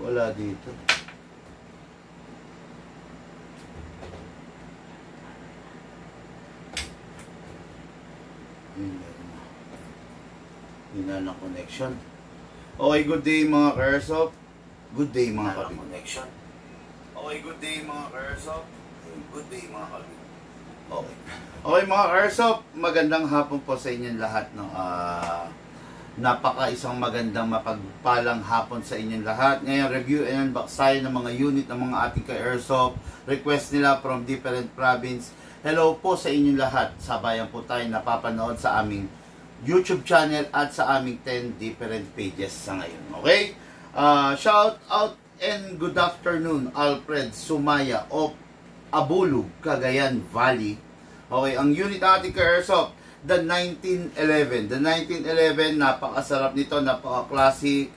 Wala dito. Hindi na connection. Okay, good day mga ka-airsoft. Good day mga kabig. Okay, good day mga ka-airsoft. Good day mga kabig. Okay. Okay mga ka-airsoft, magandang hapon po sa inyong lahat. No? Isang magandang mapagpalang hapon sa inyong lahat. Ngayon, review and unbox tayo ng mga unit ng mga ating ka-airsoft. Request nila from different province. Hello po sa inyong lahat. Sabayan po tayo napapanood sa aming YouTube channel at sa aming 10 different pages sa ngayon. Okay? Shout out and good afternoon, Alfred Sumaya of Abulug, Cagayan Valley. Okay, ang unit natin ka-airsoft, the 1911. The 1911, napakasarap nito, napaka-classic.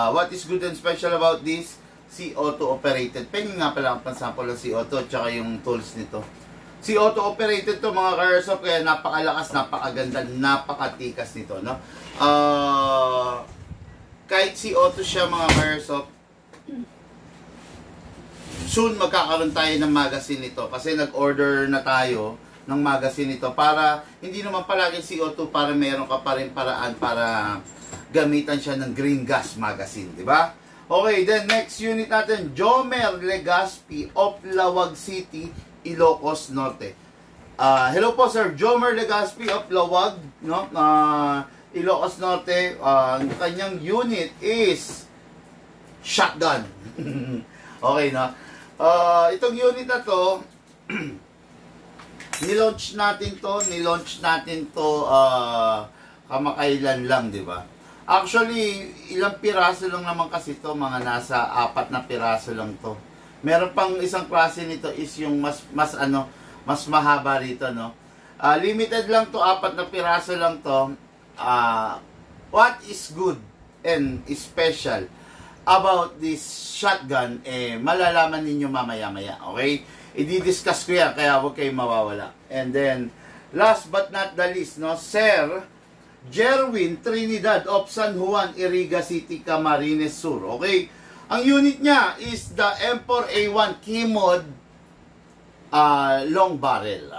What is good and special about this? CO2 operated. Pengin nga pala ang pansample ng CO2 at saka yung tools nito. CO2 operated to mga ka-airsoft, kaya napakalakas, napakaganda, napakatikas nito, no? Kahit CO2 siya mga ka-airsoft, soon magkakaroon tayo ng magazine nito kasi nag-order na tayo ng magazine nito para hindi naman palaging CO2, para meron ka pa rin paraan para gamitan siya ng green gas magazine, di ba? Okay, then next unit natin, Jomer Legaspi of Lawag City, Ilocos Norte. Hello po Sir Jomer Legaspi of Lawag, no? Ilocos Norte. Ang kanyang unit is shotgun. Okay, no? Itong unit na to, nilaunch natin to kamakailan lang, di ba? Actually, ilang piraso lang naman kasi to, mga nasa 4 na piraso lang to. Meron pang isang klase nito is yung mas mahaba rito, no? Limited lang to, 4 na piraso lang to. What is good and special about this shotgun, malalaman ninyo mamaya-maya, okay? I-discuss ko yan, kaya huwag kayong mawawala. And then, last but not the least, no, Sir Jerwin Trinidad of San Juan, Iriga City, Camarines Sur, okay? Ang unit niya is the M4 A1 Keymod long barrel.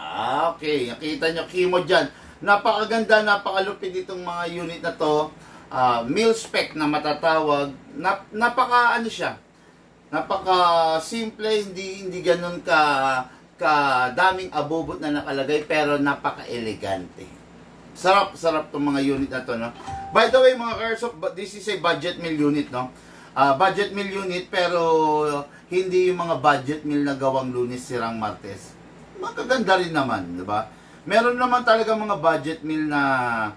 Okay, nakita nyo Keymod dyan. Napakaganda, napakalupit itong mga unit na to. Mil spec na matatawag. Napaka simple, hindi ganun ka daming abubot na nakalagay, pero napaka elegante. Sarap tong mga unit na to, no? By the way mga ka-airsoft, this is a budget meal unit, no? Budget meal unit, pero hindi yung mga budget meal na gawang Lunes sirang Martes. Magaganda rin naman, di ba? Meron naman talaga mga budget meal na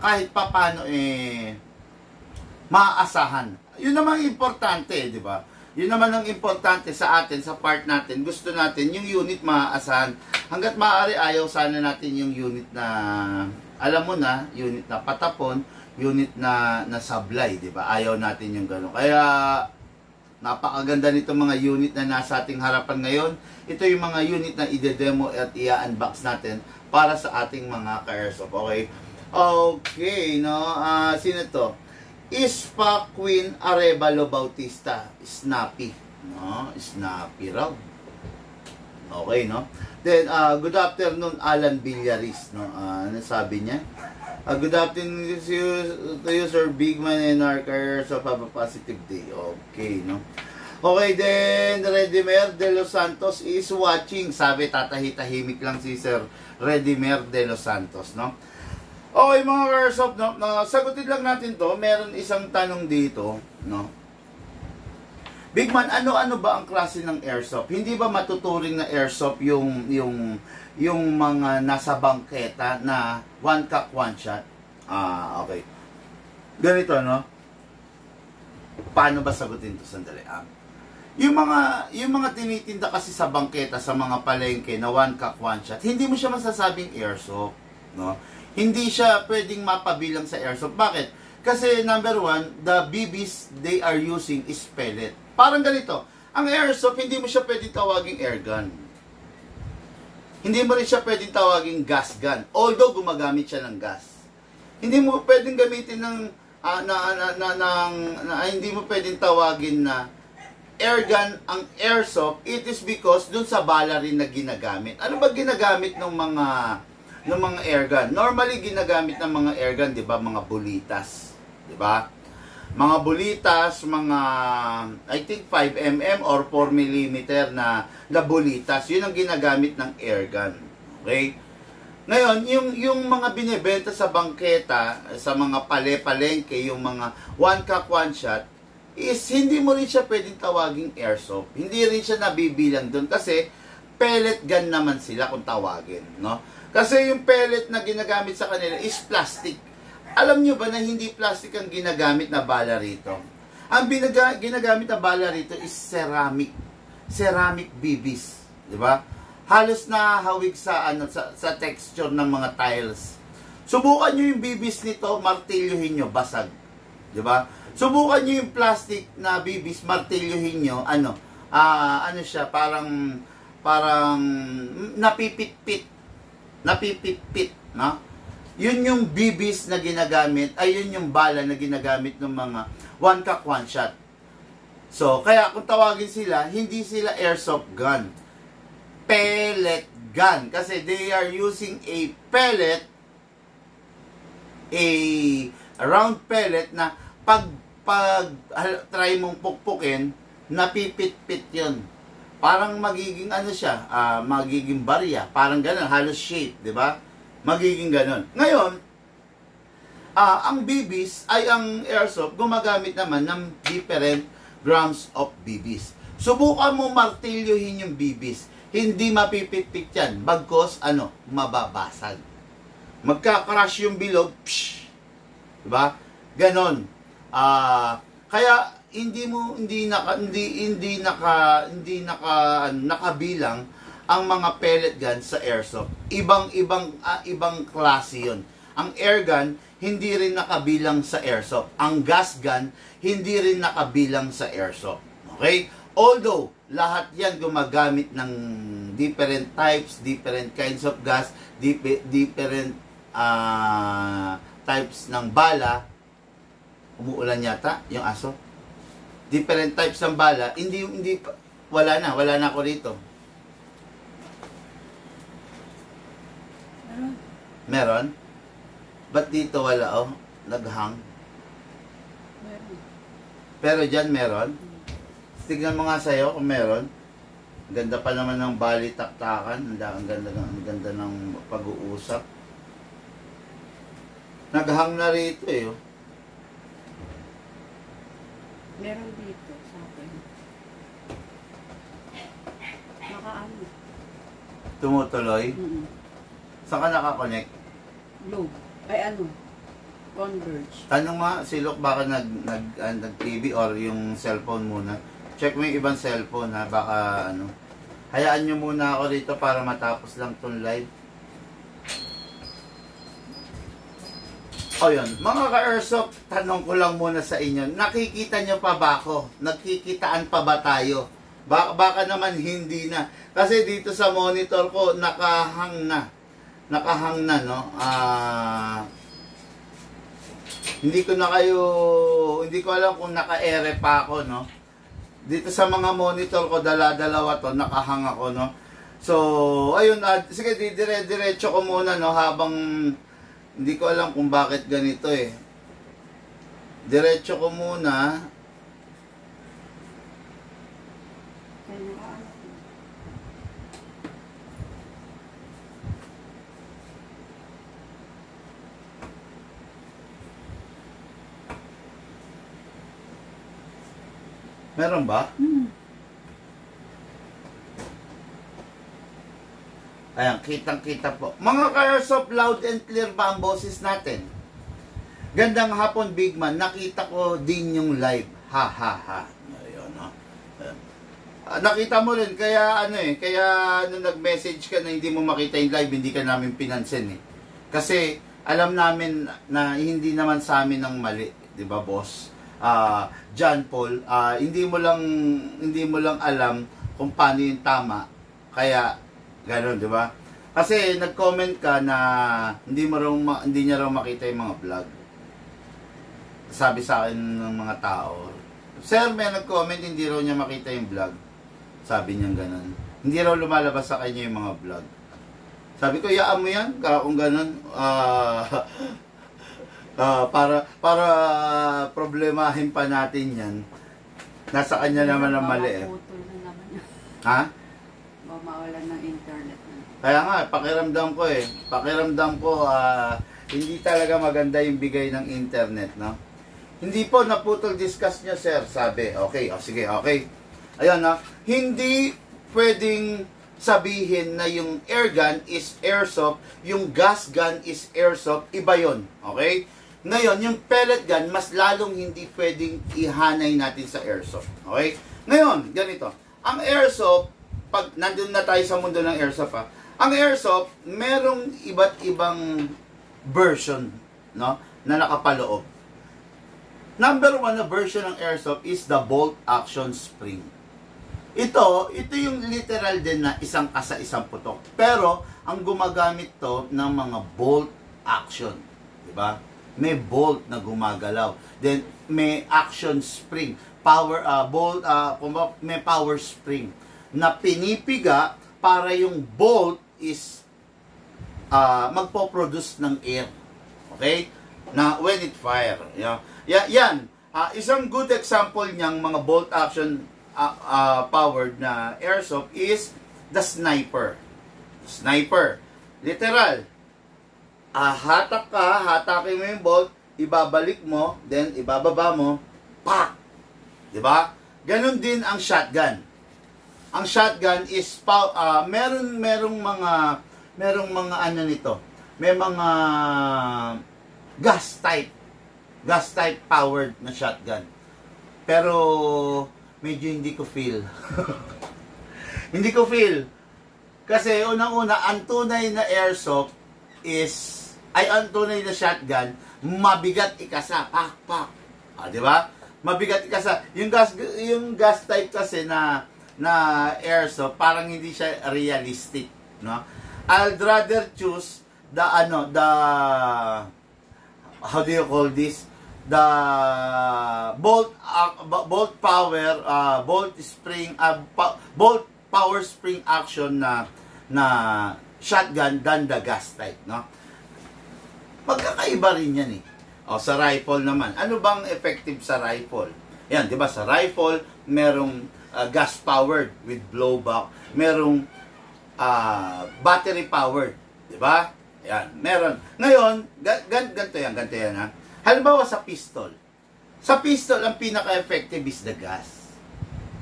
kahit papano maaasahan. Yun naman importante, di ba? Yun naman ang importante sa atin, sa part natin. Gusto natin yung unit maaasahan. Hanggat maaari, ayaw sana natin yung unit na, alam mo na, unit na patapon, unit na sablay, di ba? Ayaw natin yung gano'n. Kaya, napakaganda nito mga unit na nasa ating harapan ngayon. Ito yung mga unit na ide-demo at i-unbox natin para sa ating mga ka-airsoft. Okay? Okay, no? Sino to? Ispa Queen Arevalo Bautista. Snappy. No? Snappy raw. Okay, no? Then, good afternoon, Alan Villaris. No? Ano sabi niya? Good afternoon to you, Sir Bigman and our careers of have a positive day. Okay, no? Okay, then, Redimer de los Santos is watching. Sabi, tatahitahimik lang si Sir Redimer de los Santos, no? Okay, mga airsoft, no? Sagutin lang natin to. Meron isang tanong dito, no? Bigman, ano ba ang klase ng airsoft? Hindi ba matuturing na airsoft yung mga nasa bangketa na one cock, one shot? Okay. Ganito, no? Paano ba sagutin to? Sandali. Yung mga tinitinda kasi sa bangketa, sa mga palengke na one cock, one shot, hindi mo siya masasabing airsoft, no? Hindi siya pwedeng mapabilang sa airsoft. Bakit? Kasi number one, the BBs they are using is pellet. Parang ganito. Ang airsoft, hindi mo siya pwedeng tawaging air gun. Hindi mo rin siya pwedeng tawaging gas gun. Although gumagamit siya ng gas. Hindi mo pwedeng gamitin ng hindi mo pwedeng tawagin na airgun ang airsoft, it is because dun sa bala rin na ginagamit. Ano ba ginagamit ng mga airgun? Normally ginagamit ng mga airgun, 'di ba, mga bulitas, 'di ba? Mga bulitas, mga I think 5mm or 4mm na bulitas, 'yun ang ginagamit ng airgun. Okay? Ngayon, yung mga binebenta sa bangketa, sa mga palengke, yung mga one cock one shot, is hindi mo rin siya pwedeng tawaging airsoft. Hindi rin siya nabibilang doon kasi pellet gun naman sila kung tawagin, no? Kasi yung pellet na ginagamit sa kanila is plastic. Alam nyo ba na hindi plastic ang ginagamit na bala rito? Ang ginagamit na bala rito is ceramic. Ceramic BBs, di ba? Halos na hawig sa sa texture ng mga tiles. Subukan nyo yung BBs nito, martilyohin nyo, basag, di ba? Subukan nyo yung plastic na BBs, martilyohin nyo, ano siya, parang napipit-pit, no? Yun yung BBs na ginagamit, ay yun yung bala na ginagamit ng mga one cock one shot. So, kaya kung tawagin sila, hindi sila airsoft gun, pellet gun, kasi they are using a pellet, a round pellet na pag try mong pukpukin, napipit-pit yun. Parang magiging siya, magiging barya, parang ganun, halos shape, di ba? Magiging ganun. Ngayon, ang BBs ay ang airsoft, gumagamit naman ng different grams of BBs. Subukan mo martilyohin yung BBs. Hindi mapipit-pit yan. Bagkos, mababasag. Magka-crash yung bilog, psh! Diba? Ganon. Kaya hindi nakabilang ang mga pellet gun sa airsoft. Ibang klase 'yon. Ang air gun hindi rin nakabilang sa airsoft. Ang gas gun hindi rin nakabilang sa airsoft. Okay? Although lahat 'yan gumagamit ng different types, different kinds of gas, different types ng bala. Umuulan yata yung aso. Different types ng bala, wala na ako dito. Meron? Ba't dito wala, naghang? Meron. Pero dyan meron? Tignan mo nga sa'yo kung meron. Ganda pa naman ng bali-taktakan. Ang ganda ng pag-uusap. Naghang na rito Meron dito sa akin. Nakaano? Tumutuloy? Saan ka nakakonect? Low. Converge. Tanong nga, si Luke baka nag-TV or yung cellphone muna. Check mo yung ibang cellphone ha, baka Hayaan nyo muna ako rito para matapos lang tong live. O yun, mga ka-airsoft, tanong ko lang muna sa inyo, nakikita nyo pa ba ako? Nagkikitaan pa ba tayo? Baka naman hindi na. Kasi dito sa monitor ko, nakahang na, no? Hindi ko alam kung naka-ere pa ako, no? Dito sa mga monitor ko, dalawa to, nakahang ako, no? So, ayun, sige, diretso ko muna, no? Habang, hindi ko alam kung bakit ganito, Diretso ko muna. Meron ba? Ayan, kitang-kita po. Mga ka-airsoft, loud and clear ba ang boses natin? Gandang hapon, Big Man. Nakita ko din yung live. Ha, ha, ha. Ayun, no? Nakita mo rin, kaya nung nag-message ka na hindi mo makita yung live, hindi ka namin pinansin, Kasi, alam namin na hindi naman sa amin ang mali. Di ba, boss? John Paul, hindi mo lang alam kung paano yung tama. Kaya, gano'n, di ba? Kasi nag-comment ka na hindi niya raw makita yung mga vlog. sabi sa akin ng mga tao, Sir, may nag-comment, hindi raw niya makita yung vlog. Sabi niya ganun. Hindi raw lumalabas sa kanya yung mga vlog. Sabi ko, yaan mo yan, kung ganun, para problemahin pa natin yan. Nasa kanya naman ang mali eh. Maputol na naman yun. Ha? Mawalan ng internet na. Kaya nga, pakiramdam ko, hindi talaga maganda yung bigay ng internet, no? Hindi po, naputol discuss niya, sir, sabi. Okay, sige, okay. Ayan, no? Hindi pwedeng sabihin na yung air gun is airsoft, yung gas gun is airsoft, iba yon, okay? Ngayon, yung pellet gun, mas lalong hindi pwedeng ihanay natin sa airsoft, okay? Ngayon, ganito, ang airsoft, pag nandun na tayo sa mundo ng airsoft, ang airsoft, merong iba't ibang version, no, na nakapaloob. Number 1 na version ng airsoft is the bolt action spring. Ito yung literal din na isang kasa isang putok. Pero, ang gumagamit to ng mga bolt action. Diba? May bolt na gumagalaw. Then, may action spring. May power spring. Na pinipiga para yung bolt is magpo-produce ng air. Okay? Na when it fire. Yan. Isang good example niyang mga bolt action powered na airsoft is the sniper. Sniper. Literal. Hatakin mo yung bolt, ibabalik mo, then ibababa mo, pak! Diba? Ganon din ang shotgun. Ang shotgun is merong mga ano nito. May mga gas type powered na shotgun. Pero medyo hindi ko feel. Hindi ko feel. Kasi unang-una, ang tunay na airsoft ang tunay na shotgun, mabigat ikasa. Pak. Di ba? Mabigat ikasa. Yung gas type kasi na airsoft, parang hindi siya realistic, no? I'd rather choose how do you call this? The bolt power spring action na shotgun than the gas type, no? Magkakaiba rin yan eh. Sa rifle naman, ano bang effective sa rifle? Yan, 'di ba? Sa rifle merong gas powered with blowback, merong battery powered, 'di ba? Yan, meron. Ngayon, ganito yan ha. Halimbawa sa pistol. Sa pistol, ang pinaka-effective is the gas.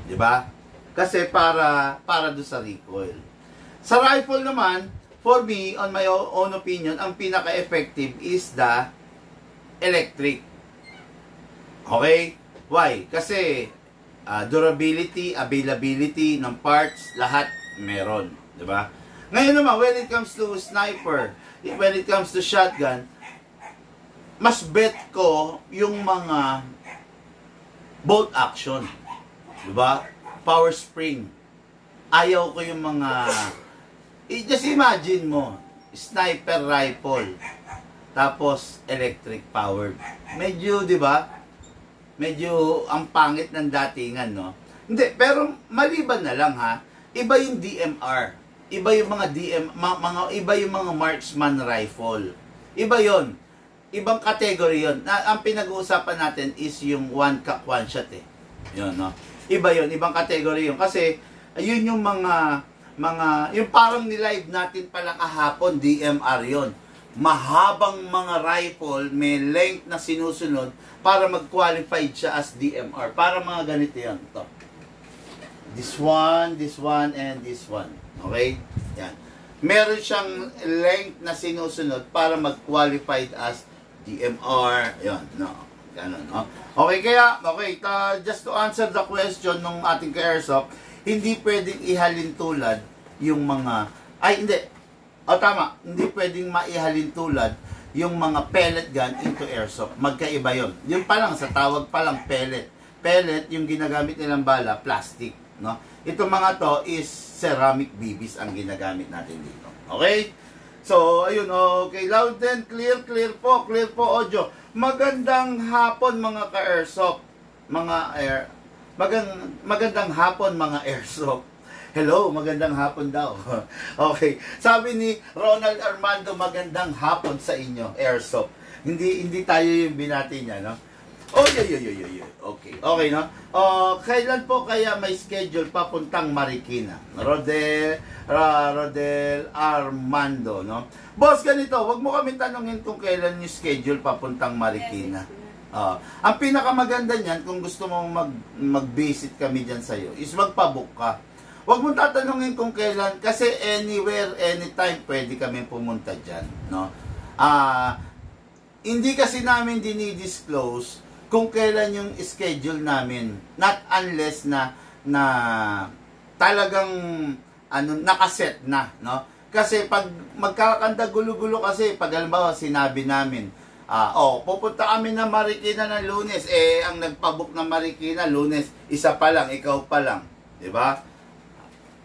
Di ba? Kasi para doon sa recoil. Sa rifle naman, for me, on my own opinion, ang pinaka-effective is the electric. Okay? Why? Kasi durability, availability ng parts, lahat meron. Di ba? Ngayon naman, when it comes to sniper, when it comes to shotgun, mas bet ko yung mga bolt action. Diba? Power spring. Ayaw ko yung mga... just imagine mo, sniper rifle, tapos electric powered. Medyo, diba? Medyo ang pangit ng datingan, no? Hindi, pero maliban na lang ha, iba yung DMR. Iba yung mga iba yung mga marksman rifle. Iba yon. Ibang category yon. Ang pinag-uusapan natin is yung one shot eh. Yun, no? Iba yon, ibang category yon. Kasi, yun yung mga yung parang nilive natin pala kahapon, DMR yon. Mahabang mga rifle, may length na sinusunod para mag-qualified siya as DMR. Para mga ganito yan. Ito. This one, and this one. Okay? Yan. Meron siyang length na sinusunod para mag-qualified as DMR, yun, no, ganun, no? Okay, just to answer the question ng ating ka-airsoft, hindi pwedeng ihalin tulad yung mga, hindi pwedeng maihalin tulad yung mga pellet gun into airsoft. Magkaiba yun. Yung pa lang, sa tawag pa lang pellet. Pellet, yung ginagamit nilang bala, plastic, no? Itong mga to is ceramic BBs ang ginagamit natin dito. Okay? So, ayun, okay. Loud and clear po audio. Magandang hapon mga ka-airsoft. Magandang hapon mga airsoft. Hello, magandang hapon daw. Okay. Sabi ni Ronald Armando, magandang hapon sa inyo, airsoft. Hindi tayo yung binati niya, no? Oh, okay. Okay, no? Kailan po kaya may schedule papuntang Marikina? Rodel Armando, no? Boss, ganito, wag mo kami tanungin kung kailan yung schedule papuntang Marikina. Ang pinakamaganda niyan, kung gusto mong mag-visit kami dyan sa'yo, is magpabook ka. Wag mo tatanungin kung kailan, kasi anywhere, anytime, pwede kami pumunta dyan, no? Hindi kasi namin dinidisclose kung kailan yung schedule namin. Not unless na talagang nakaset na, no? Kasi pag magkakanda gulo-gulo kasi, pag halimbawa sinabi namin, pupunta kami na Marikina ng Lunes, ang nagpabook ng Marikina, Lunes, isa pa lang, ikaw pa lang. Diba?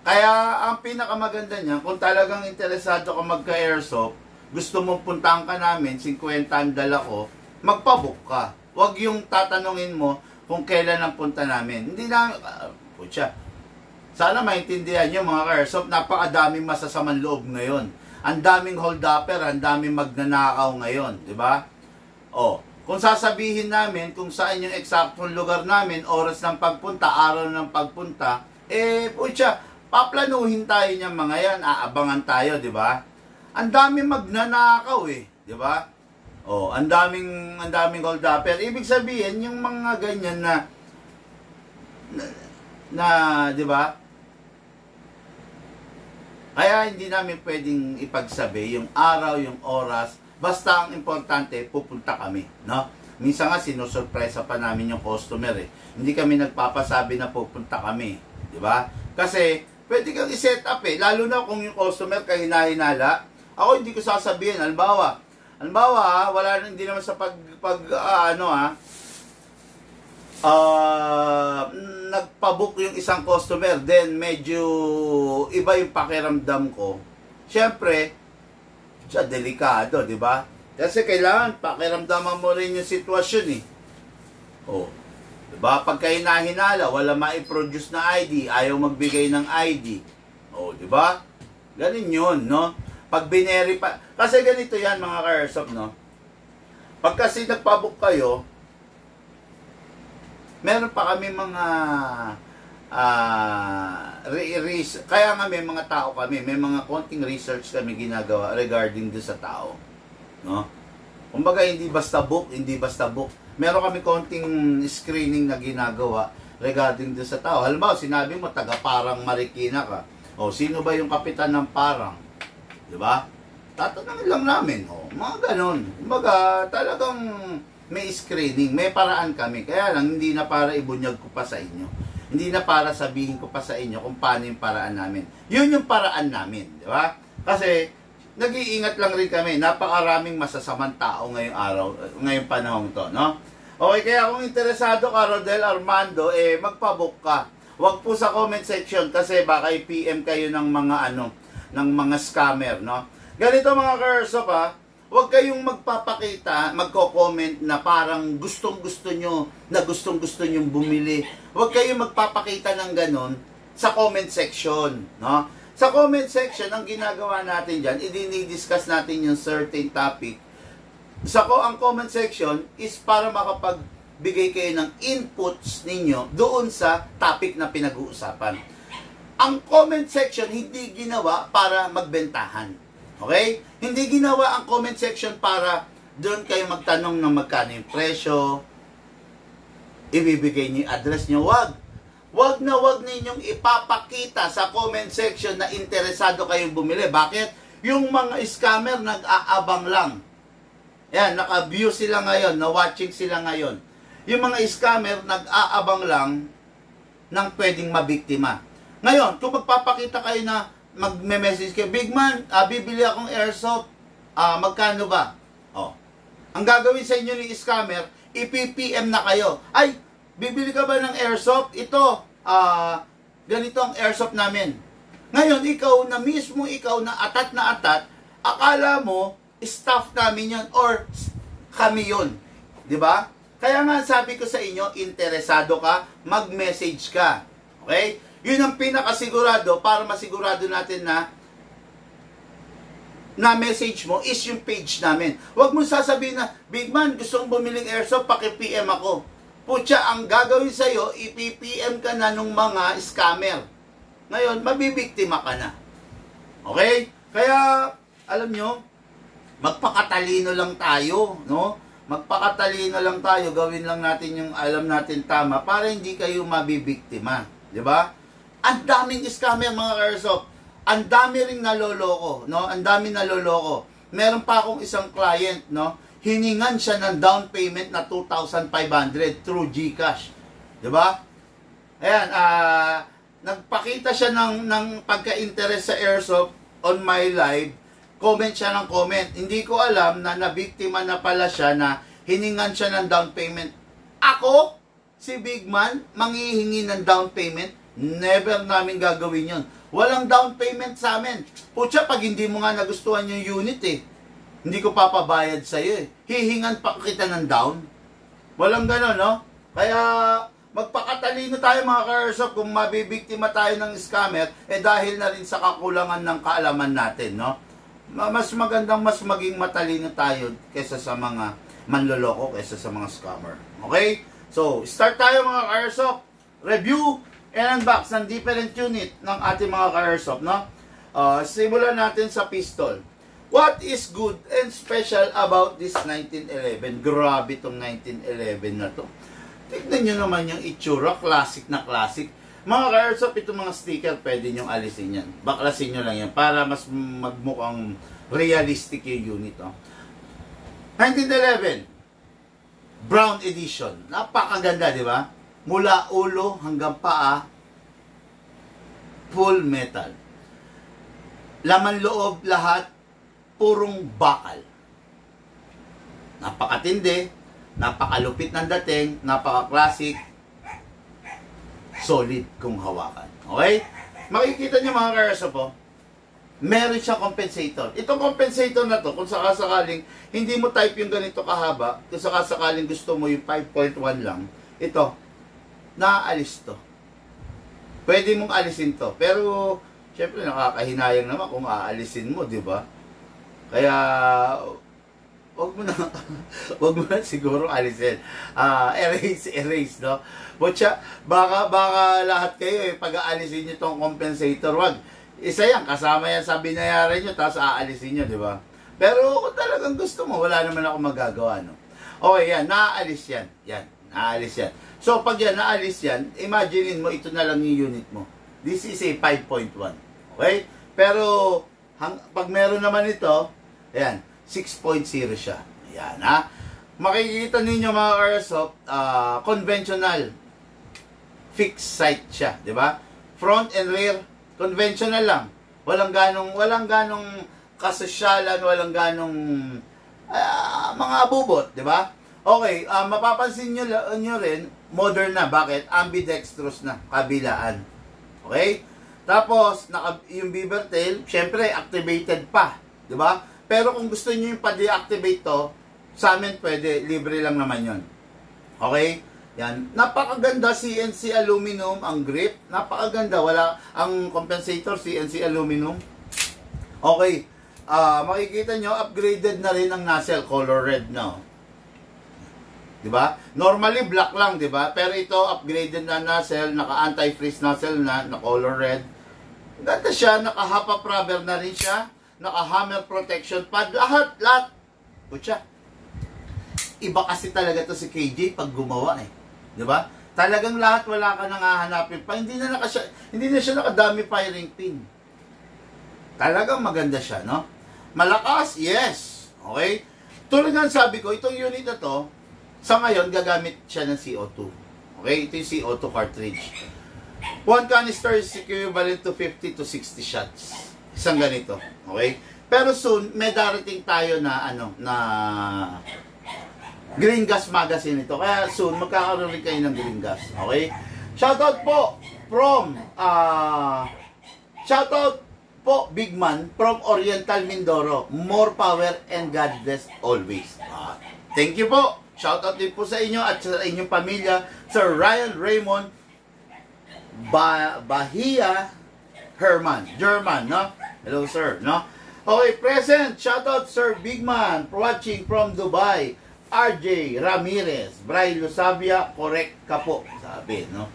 Kaya ang pinakamaganda niya, kung talagang interesado ka magka-airsoft, gusto mong puntahan ka namin, 50 ang dala ko, magpabook ka. Huwag yung tatanungin mo kung kailan ang punta namin. Hindi na, sana maintindihan nyo mga ka-airsoft, napakadaming masasamang loob ngayon. Ang daming hold-upper, ang daming magnanakaw ngayon, di ba? Kung sasabihin namin kung saan yung eksaktong lugar namin, oras ng pagpunta, araw ng pagpunta, paplanuhin tayo niyan mga yan, aabangan tayo, di ba? Ang daming magnanakaw di ba? Ang daming hold-upper. Ibig sabihin, yung mga ganyan na di ba? Kaya hindi namin pwedeng ipagsabi yung araw, yung oras, basta ang importante, pupunta kami, no? Minsan nga, sinusurpresa pa namin yung customer, Hindi kami nagpapasabi na pupunta kami, di ba? Kasi, pwede kang i-set up, lalo na kung yung customer kahina-hinala. Ako hindi ko sasabihin, halimbawa, hindi naman sa nagpabook yung isang customer, then medyo iba yung pakiramdam ko. Siyempre, delikado, di ba? Kasi kailangan pakiramdaman mo rin yung sitwasyon, diba? Pagka hinahinala, wala ma-produce na ID, ayaw magbigay ng ID. Diba? Ganun yun, no? Pag bineri pa, kasi ganito yan mga ka-airsoft, no? Pag kasi nagpabook kayo, meron pa kami mga kaya nga may mga tao kami, may mga konting research kami ginagawa regarding do sa tao, no? Kumbaga hindi basta book. Meron kami konting screening na ginagawa regarding do sa tao. Halimbawa, sinabi mo taga Parang Marikina ka. Sino ba yung kapitan ng Parang? 'Di ba? Tatanungin lang namin, mga ganon. Kumbaga, talagang may screening, may paraan kami. Kaya lang, hindi na para ibunyag ko pa sa inyo. Hindi na para sabihin ko pa sa inyo kung paano yung paraan namin. Yun yung paraan namin, di ba? Kasi, nag-iingat lang rin kami. Napakaraming masasamang tao ngayong panahon to, no? Okay, kaya kung interesado ka, Rodel Armando, magpabook ka. Huwag po sa comment section kasi baka i-PM kayo ng mga scammer, no? Ganito mga ka-airsoft, huwag kayong magko-comment na parang gustong-gusto nyo bumili. Huwag kayong magpapakita ng ganon sa comment section, no? Sa comment section, ang ginagawa natin dyan, i-discuss natin yung certain topic. Ang comment section is para makapagbigay kayo ng inputs ninyo doon sa topic na pinag-uusapan. Ang comment section, hindi ginawa para magbentahan. Okay? Hindi ginawa ang comment section para doon kayo magtanong ng magkano yung presyo, ibibigay niyo yung address niyo. Wag ninyong ipapakita sa comment section na interesado kayong bumili. Bakit? Yung mga scammer nag-aabang lang. Yan, naka-view sila ngayon, na-watching sila ngayon. Yung mga scammer nag-aabang lang ng pwedeng mabiktima. Ngayon, kung magpapakita kayo na magme-message kayo, Big Man, bibili akong airsoft, magkano ba? Ang gagawin sa inyo ni scammer, ipipm na kayo. Ay, bibili ka ba ng airsoft? Ito, ganito ang airsoft namin. Ngayon, ikaw na atat, akala mo, staff namin yon or kami yon. Di ba? Kaya nga sabi ko sa inyo, interesado ka, mag-message ka. Okay? Yun ang pinakasigurado para masigurado natin na message mo is yung page namin. Huwag mo sasabihin na, Big Man, gusto kong bumiling airsoft, paki-PM ako. Putya, ang gagawin sa'yo, ipi-PM ka na nung mga scammer. Ngayon, mabibiktima ka na. Okay? Kaya, alam nyo, magpakatalino lang tayo, no? Magpakatalino lang tayo, gawin lang natin yung alam natin tama para hindi kayo mabibiktima. Di ba? Ang daming scammer, mga airsoft. Ang dami ring naloloko, no? Ang dami naloloko. Meron pa akong isang client, no? Hiningan siya ng down payment na 2,500 through GCash. 'Di ba? Ayan, nagpakita siya ng pagka-interest sa airsoft on my live. Comment siya ng comment. Hindi ko alam na nabiktima na pala siya na hiningan siya ng down payment. Ako, si Big Man, manghihingi ng down payment? Never namin gagawin yun. Walang down payment sa amin. Putya, pag hindi mo nga nagustuhan yung unit hindi ko papabayad sa'yo Hihingan pa kita ng down. Walang gano'n, no? Kaya, magpakatalino tayo mga ka-airsoft kung mabibiktima tayo ng scammer, dahil na rin sa kakulangan ng kaalaman natin, no? Mas magandang mas maging matalino tayo kaysa sa mga manloloko, kaysa sa mga scammer. Okay? So, start tayo mga ka-airsoft. Review and unbox ng different unit ng ating mga ka-airsoft, no? Simulan natin sa pistol. What is good and special about this 1911? Grabe itong 1911 na to. Tignan nyo naman yung itsura, classic na classic. Mga ka-airsoft, itong mga sticker, pwede nyo alisin yan. Baklasin nyo lang yan para mas magmukhang realistic yung unit. 1911, Brown Edition. Napakaganda, di ba? Mula ulo hanggang paa, full metal. Laman loob lahat, purong bakal. Napakatindi, napakalupit ng dating, napaka-classic, solid kung hawakan. Okay? Makikita niyo mga ka-airsoft meron siyang compensator. Itong compensator na to, kung sakasakaling hindi mo type yung ganito kahaba, kung sakasakaling gusto mo yung 5.1 lang, ito, naaalis to. Pwede mong alisin to. Pero, syempre, nakakahinayang naman kung aalisin mo, di ba? Kaya, wag mo na siguro alisin. Erase, no? Butya, baka lahat kayo, pag-aalisin nyo tong compensator, wag. Isa yan, kasama yan sa binayaran nyo, tapos aalisin nyo, di ba? Pero, kung talagang gusto mo, wala naman ako magagawa, no? Okay, yan, naaalis yan. Yan, naaalis yan. So, pag yan, naalis yan, imaginein mo, ito na lang yung unit mo. This is a 5.1. Okay? Pero, pag meron naman ito, ayan, 6.0 siya. Ayan, ha? Makikita ninyo mga airsoft, conventional fixed sight siya, di ba? Front and rear, conventional lang. Walang ganong kasosyalan, walang ganong mga abubot, di ba? Okay, mapapansin nyo rin, modern na. Bakit? Ambidextrous na, kabilaan. Okay? Tapos, yung beaver tail, syempre, activated pa. Di ba? Pero kung gusto niyo yung pa-deactivate to, sa amin pwede, libre lang naman yon. Okay? Yan. Napakaganda, CNC aluminum ang grip. Napakaganda. Ang compensator, CNC aluminum. Okay. Makikita nyo, upgraded na rin ang nozzle, color red na. Diba? Normally, black lang, diba? Pero ito, upgraded na nozzle, naka-anti-freeze nozzle na color red. Ganda siya, naka-half rubber na rin siya. Naka-hammer protection pad, lahat. Kutya. Iba kasi talaga to si KJ pag gumawa Di ba? Talagang lahat wala ka nang hahanapin pa. Hindi na siya nakadami firing pin. Talagang maganda siya, no? Malakas, yes. Okay? Tulad nga sabi ko, itong unit na to, sa ngayon, gagamit siya ng CO2. Okay? Ito yung CO2 cartridge. One canister is equivalent to 50 to 60 shots. Isang ganito. Okay? Pero soon, may darating tayo na green gas magazine ito. Kaya soon, magkakaroon rin kayo ng green gas. Okay? Shoutout po from, shoutout po, big man from Oriental Mindoro. More power and God bless always. Thank you po. Shoutout din po sa inyo at sa inyong pamilya. Sir Ryan Raymond Bahia Herman. German, no? Hello, sir, no? Okay, present. Shoutout Sir Big Man watching from Dubai. RJ Ramirez. Braille Sabia, correct ka po. Sabi, no?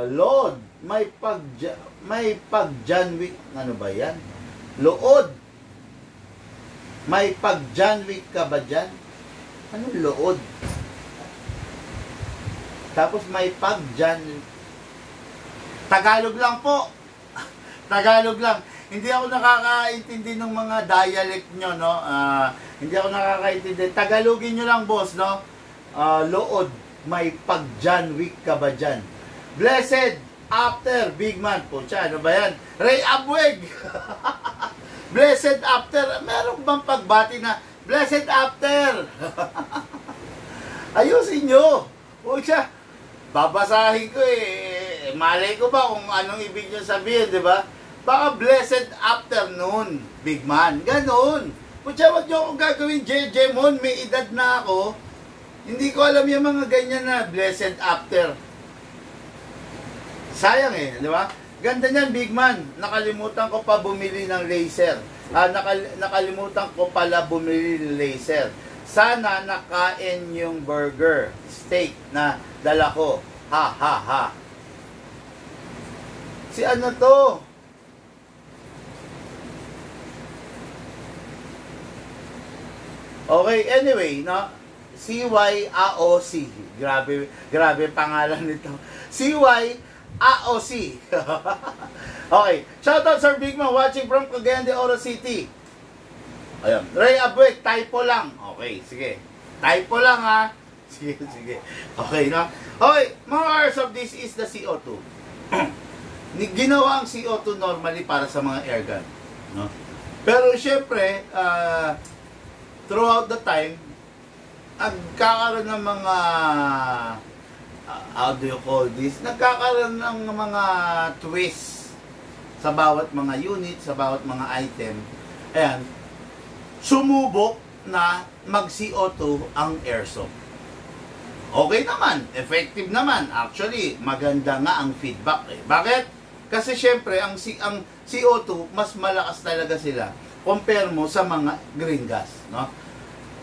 Lord, may pag-Janwick, ano ba yan? Lood. May pag-Janwick ka ba dyan? Anong lood? Tapos may pag-Janwick. Tagalog lang po. Tagalog lang. Hindi ako nakakaintindi ng mga dialect nyo, no? Hindi ako nakakaintindi. Tagalogin nyo lang, boss, no? Lood. May pag-Janwick ka ba dyan? Blessed after, big man po. Ano ba yan? Ray Abweg. Blessed after. Meron bang pagbati na blessed after? Ayusin nyo. O siya, babasahin ko eh. Malay ko ba kung anong ibig nyo sabihin, di ba? Baka blessed afternoon, big man. Ganon. O siya, wag nyo akong gagawin JJ Mon. May edad na ako. Hindi ko alam yung mga ganyan na blessed after. Sayang eh, di ba? Ganda niyan, big man. Nakalimutan ko pa bumili ng laser. Nakalimutan ko pala bumili ng laser. Sana nakain yung burger, steak na dala ko. Ha, ha, ha. Si ano to? Okay, anyway, no? CYAOC. Grabe pangalan nito. CYAOC. Okay. Shoutout Sir Big Man watching from Cagayan de Oro City. Ayan. Ray Abwek, typo lang. Okay, sige. Typo lang ha. Sige. Okay, no? Okay, mga hours of this is the CO2. Ginawa ang CO2 normally para sa mga airgun. No? Pero syempre, throughout the time, nagkakaroon ng mga how do you call this? Nagkakaroon ng mga twist sa bawat mga unit, sa bawat mga item. Ayan, sumubok na mag-CO2 ang airsoft. Okay naman, effective naman. Actually, maganda nga ang feedback eh. Bakit? Kasi syempre, ang CO2, mas malakas talaga sila compare mo sa mga green gas, no?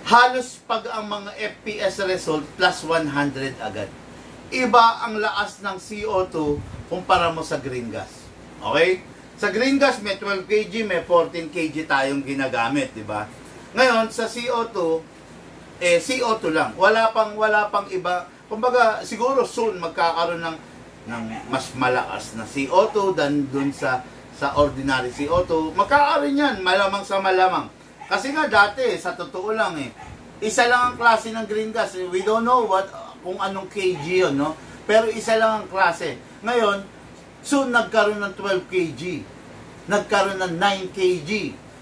Halos pag ang mga FPS result plus 100 agad. Iba ang lakas ng CO2 kumpara mo sa green gas. Okay? Sa green gas may 12 kg, may 14 kg tayong ginagamit, di ba? Ngayon sa CO2 CO2 lang. Wala pang iba. Kumbaga siguro soon magkakaroon ng mas malakas na CO2 than dun sa ordinary CO2. Magkakaroon yan, malamang sa malamang. Kasi nga dati, sa totoo lang isa lang ang klase ng green gas. We don't know kung anong kg yun, no? Pero isa lang ang klase. Ngayon, soon nagkaroon ng 12 kg. Nagkaroon ng 9 kg.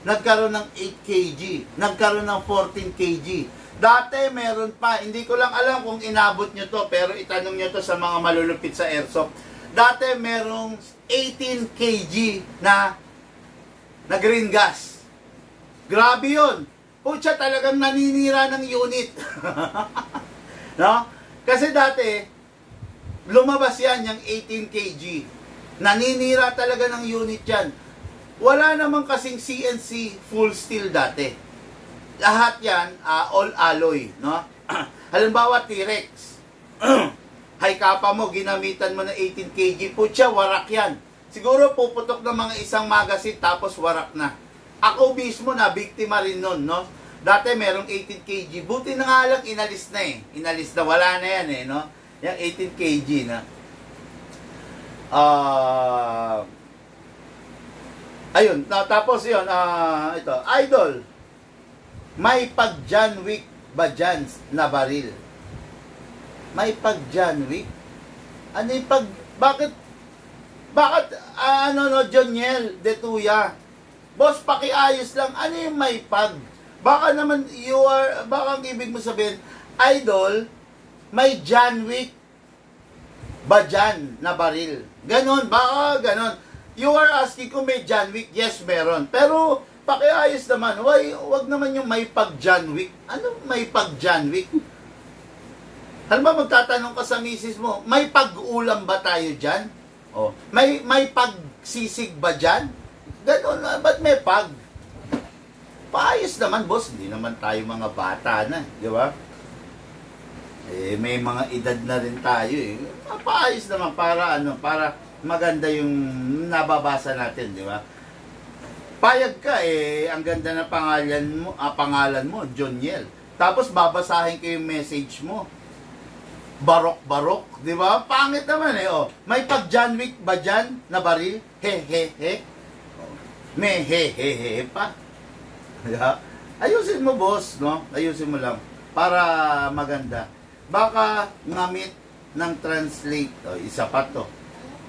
Nagkaroon ng 8 kg. Nagkaroon ng 14 kg. Dati meron pa, hindi ko lang alam kung inabot nyo to, pero itanong nyo to sa mga malulupit sa airsoft. Dati merong 18 kg na green gas. Grabe yun. Pucha, talagang naninira ng unit. No? Kasi dati, lumabas yan yung 18 kg. Naninira talaga ng unit yan. Wala naman kasing CNC full steel dati. Lahat yan, all alloy. No? Halimbawa, T-Rex. High kappa mo, ginamitan mo na 18 kg. Pucha, warak yan. Siguro puputok ng mga isang magazine tapos warak na. Ako mismo na biktima rin nun, no? Dati merong 18 kg. Buti na nga lang inalis na Inalis na, wala na yan no? Yung 18 kg na. Ayun, tapos yun, ito, idol. May pag-John Wick ba dyan na baril? May pag-John Wick? Ano yung bakit, Joniel de Tuya? Boss, pakiayos lang. Ano yung may pag? Baka naman, baka ang ibig mo sabihin, idol, may John Wick ba dyan na baril? Ganon, baka ganon. You are asking kung may John Wick. Yes, meron. Pero, pakiayos naman. Wag naman yung may pag-John Wick. Ano may pag-John Wick? Alam ba, magtatanong ka sa misis mo, may pag-ulam ba tayo dyan? Oh, may pagsisig ba dyan? Ganon na, ba't may pag? Paayos naman, boss. Hindi naman tayo mga bata na, di ba? Eh, may mga edad na rin tayo eh. Paayos naman para maganda yung nababasa natin, di ba? Payag ka eh, ang ganda na pangalan mo, Joniel. Tapos babasahin ko yung message mo. Barok-barok, di ba? Pangit naman eh, oh. May pag-John Wick ba dyan na baril? He. May he pa. Yeah. Ayusin mo, boss, no? Ayusin mo lang para maganda. Baka ngamit ng translate. O, isa pa to.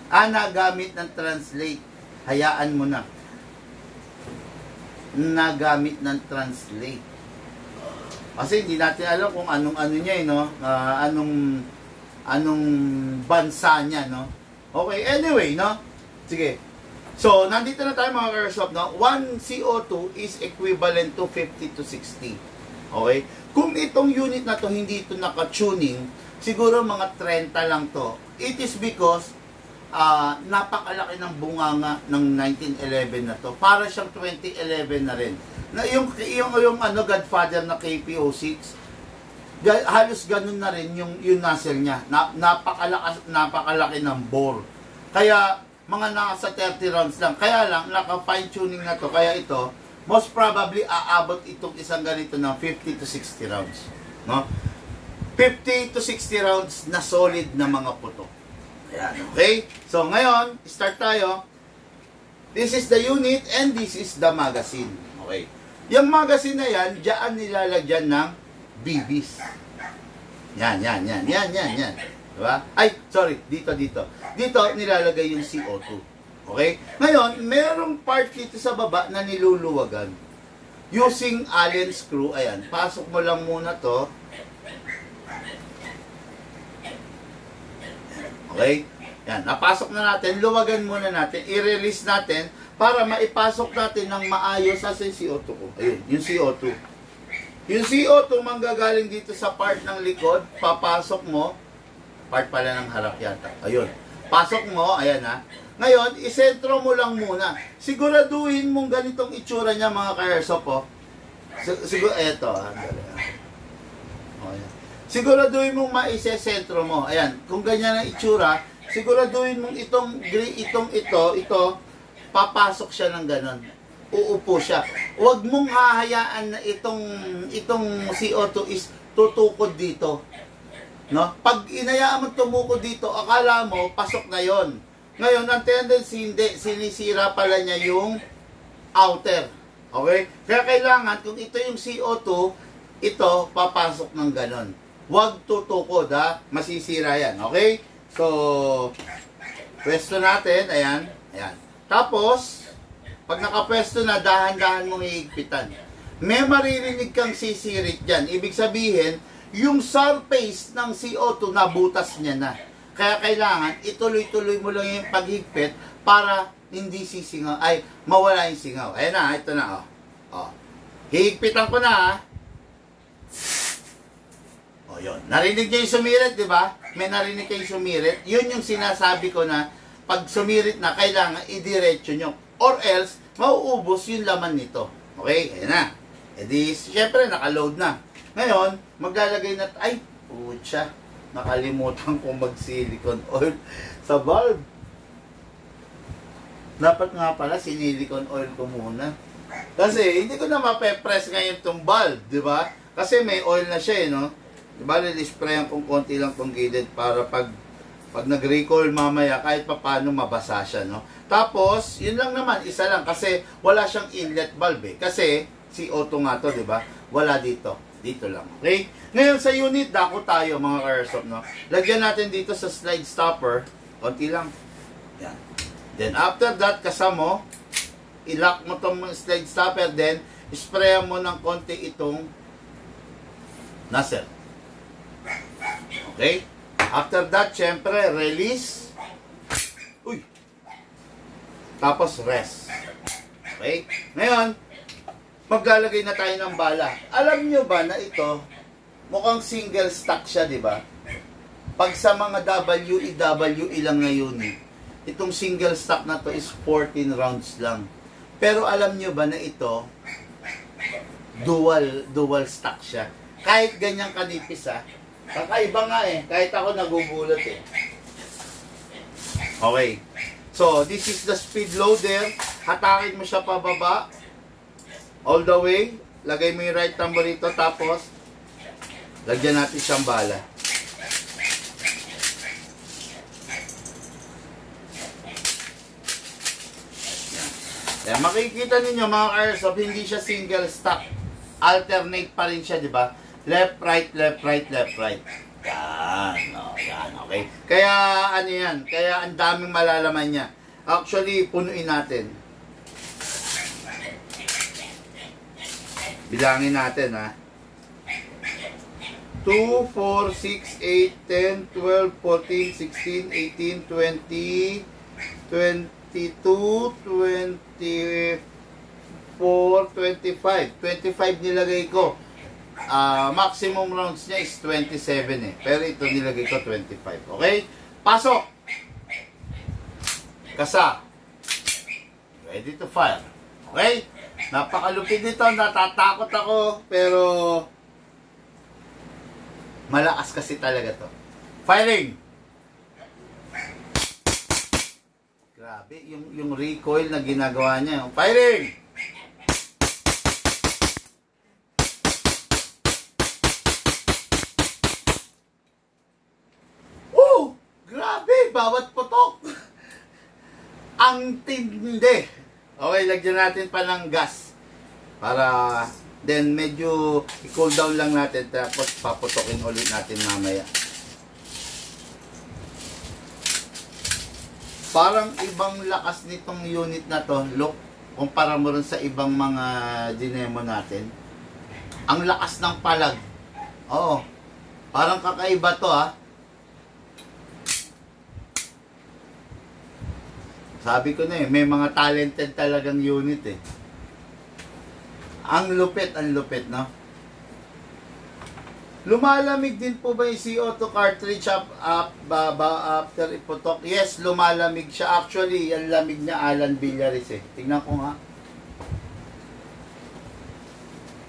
Nagamit ng translate. Hayaan mo na. Nagamit ng translate. Kasi hindi natin alam kung anong niya, no? Anong bansa niya, no? Okay, anyway, no? Sige. So, nandito na tayo mga ka-airsoft, no? 1 CO2 is equivalent to 50 to 60. Okay? Kung itong unit na to hindi ito naka-tuning, siguro mga 30 lang to. It is because napakalaki ng bunganga ng 1911 na to. Para siyang 2011 na rin. Na yung Godfather na KPO6, halos ganun na rin yung nozzle niya. Napakalaki ng bore. Kaya mga nasa 30 rounds lang. Kaya lang, naka-fine tuning na to. Kaya ito, most probably, aabot itong isang ganito ng 50 to 60 rounds. No? 50 to 60 rounds na solid na mga putok. Ayan, okay? So, ngayon, start tayo. This is the unit and this is the magazine. Okay? Yung magazine na yan, diyan nilalagyan ng BBs. Yan. Diba? Ay, sorry, dito. Dito, nilalagay yung CO2. Okay? Ngayon, merong part dito sa baba na niluluwagan. Using Allen screw, ayan, pasok mo lang muna to. Okay? Yan, napasok na natin, luwagan muna natin, i-release natin para maipasok natin ng maayos sa CO2 ko. Ayun, yung CO2. Yung CO2 manggagaling dito sa part ng likod, papasok mo, part pala ng harap yata. Ayun. Pasok mo, ayan ha. Ngayon, isentro mo lang muna. Siguraduhin mong ganitong itsura niya mga ka-airsoft po. Siguro, eto ha. Siguraduhin mong maisesentro mo. Ayan, kung ganyan ang itsura, siguraduhin mong ito, papasok siya ng ganon. Uupo siya. Huwag mong hahayaan na itong CO2 is tutukod dito. No? Pag inayaan mo tumukod dito, akala mo, pasok na yon. Ngayon, ang tendency, hindi, sinisira pala niya yung outer. Okay? Kaya kailangan, kung ito yung CO2, ito, papasok ng ganon. Huwag tutukod, ha? Masisira yan. Okay? So, pwesto natin, ayan. Tapos, pag nakapwesto na, dahan-dahan mong hihigpitan. May maririnig kang sisirit dyan. Ibig sabihin, yung surface ng CO2 nabutas niya na. Kaya kailangan ituloy-tuloy mo lang yung paghigpit para hindi sisingaw, ay mawala yung singaw. Ayan na, ito na. Oh. Hihigpitan ko na ha. O yun. Narinig niyo yung sumirit, di ba? May narinig kayo sumirit. Yun yung sinasabi ko na pag sumirit na, kailangan idiretso nyo. Or else, mauubos yung laman nito. Okay? Ayan na. E di, syempre, nakaload na. Ngayon, maglalagay na, ay, putya, nakalimutan kong mag-silicone oil sa valve. Dapat nga pala, sinilicone oil ko muna. Kasi, hindi ko na mape-press ngayon itong valve, di ba? Kasi may oil na siya, no? Di ba, lilisprayan kong konti lang itong gilid para pag nag-recoil mamaya, kahit pa paano mabasa siya, no? Tapos, yun lang naman, isa lang, kasi wala siyang inlet valve, eh. Kasi, CO2 nga to, di ba? Wala dito. Dito lang. Okay? Ngayon sa unit, dako tayo mga ka-airsoft, no? Lagyan natin dito sa slide stopper. Konti lang. Yan. Then after that, kasama mo, i-lock mo itong slide stopper, then sprayan mo ng konti itong nozzle. Okay? After that, syempre, release. Uy! Tapos rest. Okay? Ngayon, maglalagay na tayo ng bala. Alam nyo ba na ito, mukhang single stack siya, di ba? Pag sa mga WE lang ngayon, itong single stack na to is 14 rounds lang. Pero alam nyo ba na ito, dual stack siya. Kahit ganyang kanipis ha. Kakaiba nga eh. Kahit ako nagugulat eh. Okay. So, this is the speed loader. Hatakin mo siya pababa. All the way. Lagay mo yung right thumb rito. Tapos, lagyan natin siyang bala. Yan. Makikita ninyo mga airsoft, hindi siya single stack. Alternate pa rin siya, di ba? Left, right, left, right, left, right. Yan, yan, okay. Kaya, ano yan, kaya ang daming malalaman niya. Actually, punuin natin. Bilangin natin, ha. 2, 4, 6, 8, 10, 12, 14, 16, 18, 20, 22, 24, 25. 25 nilagay ko. Maximum rounds niya is 27 eh. Pero ito nilagay ko 25. Okay? Pasok! Kasa. Ready to fire. Okay? Napakalupit nito. Natatakot ako. Pero malakas kasi talaga to. Firing! Grabe. Yung recoil na ginagawa niya. Firing! Bawat putok. Ang tindi. Okay, lagyan natin pa ng gas. Para, then medyo i-cool down lang natin. Tapos paputokin ulit natin mamaya. Parang ibang lakas nitong unit na to. Look, kumpara mo rin sa ibang mga dinemo natin. Ang lakas ng palag. Oo. Parang kakaiba to ha. Sabi ko na eh, may mga talented talagang unit eh. Ang lupit, no? Lumalamig din po ba yung CO2 cartridge after iputok? Yes, lumalamig siya. Actually, ang lamig niya Alan Villaris eh. Tingnan ko nga.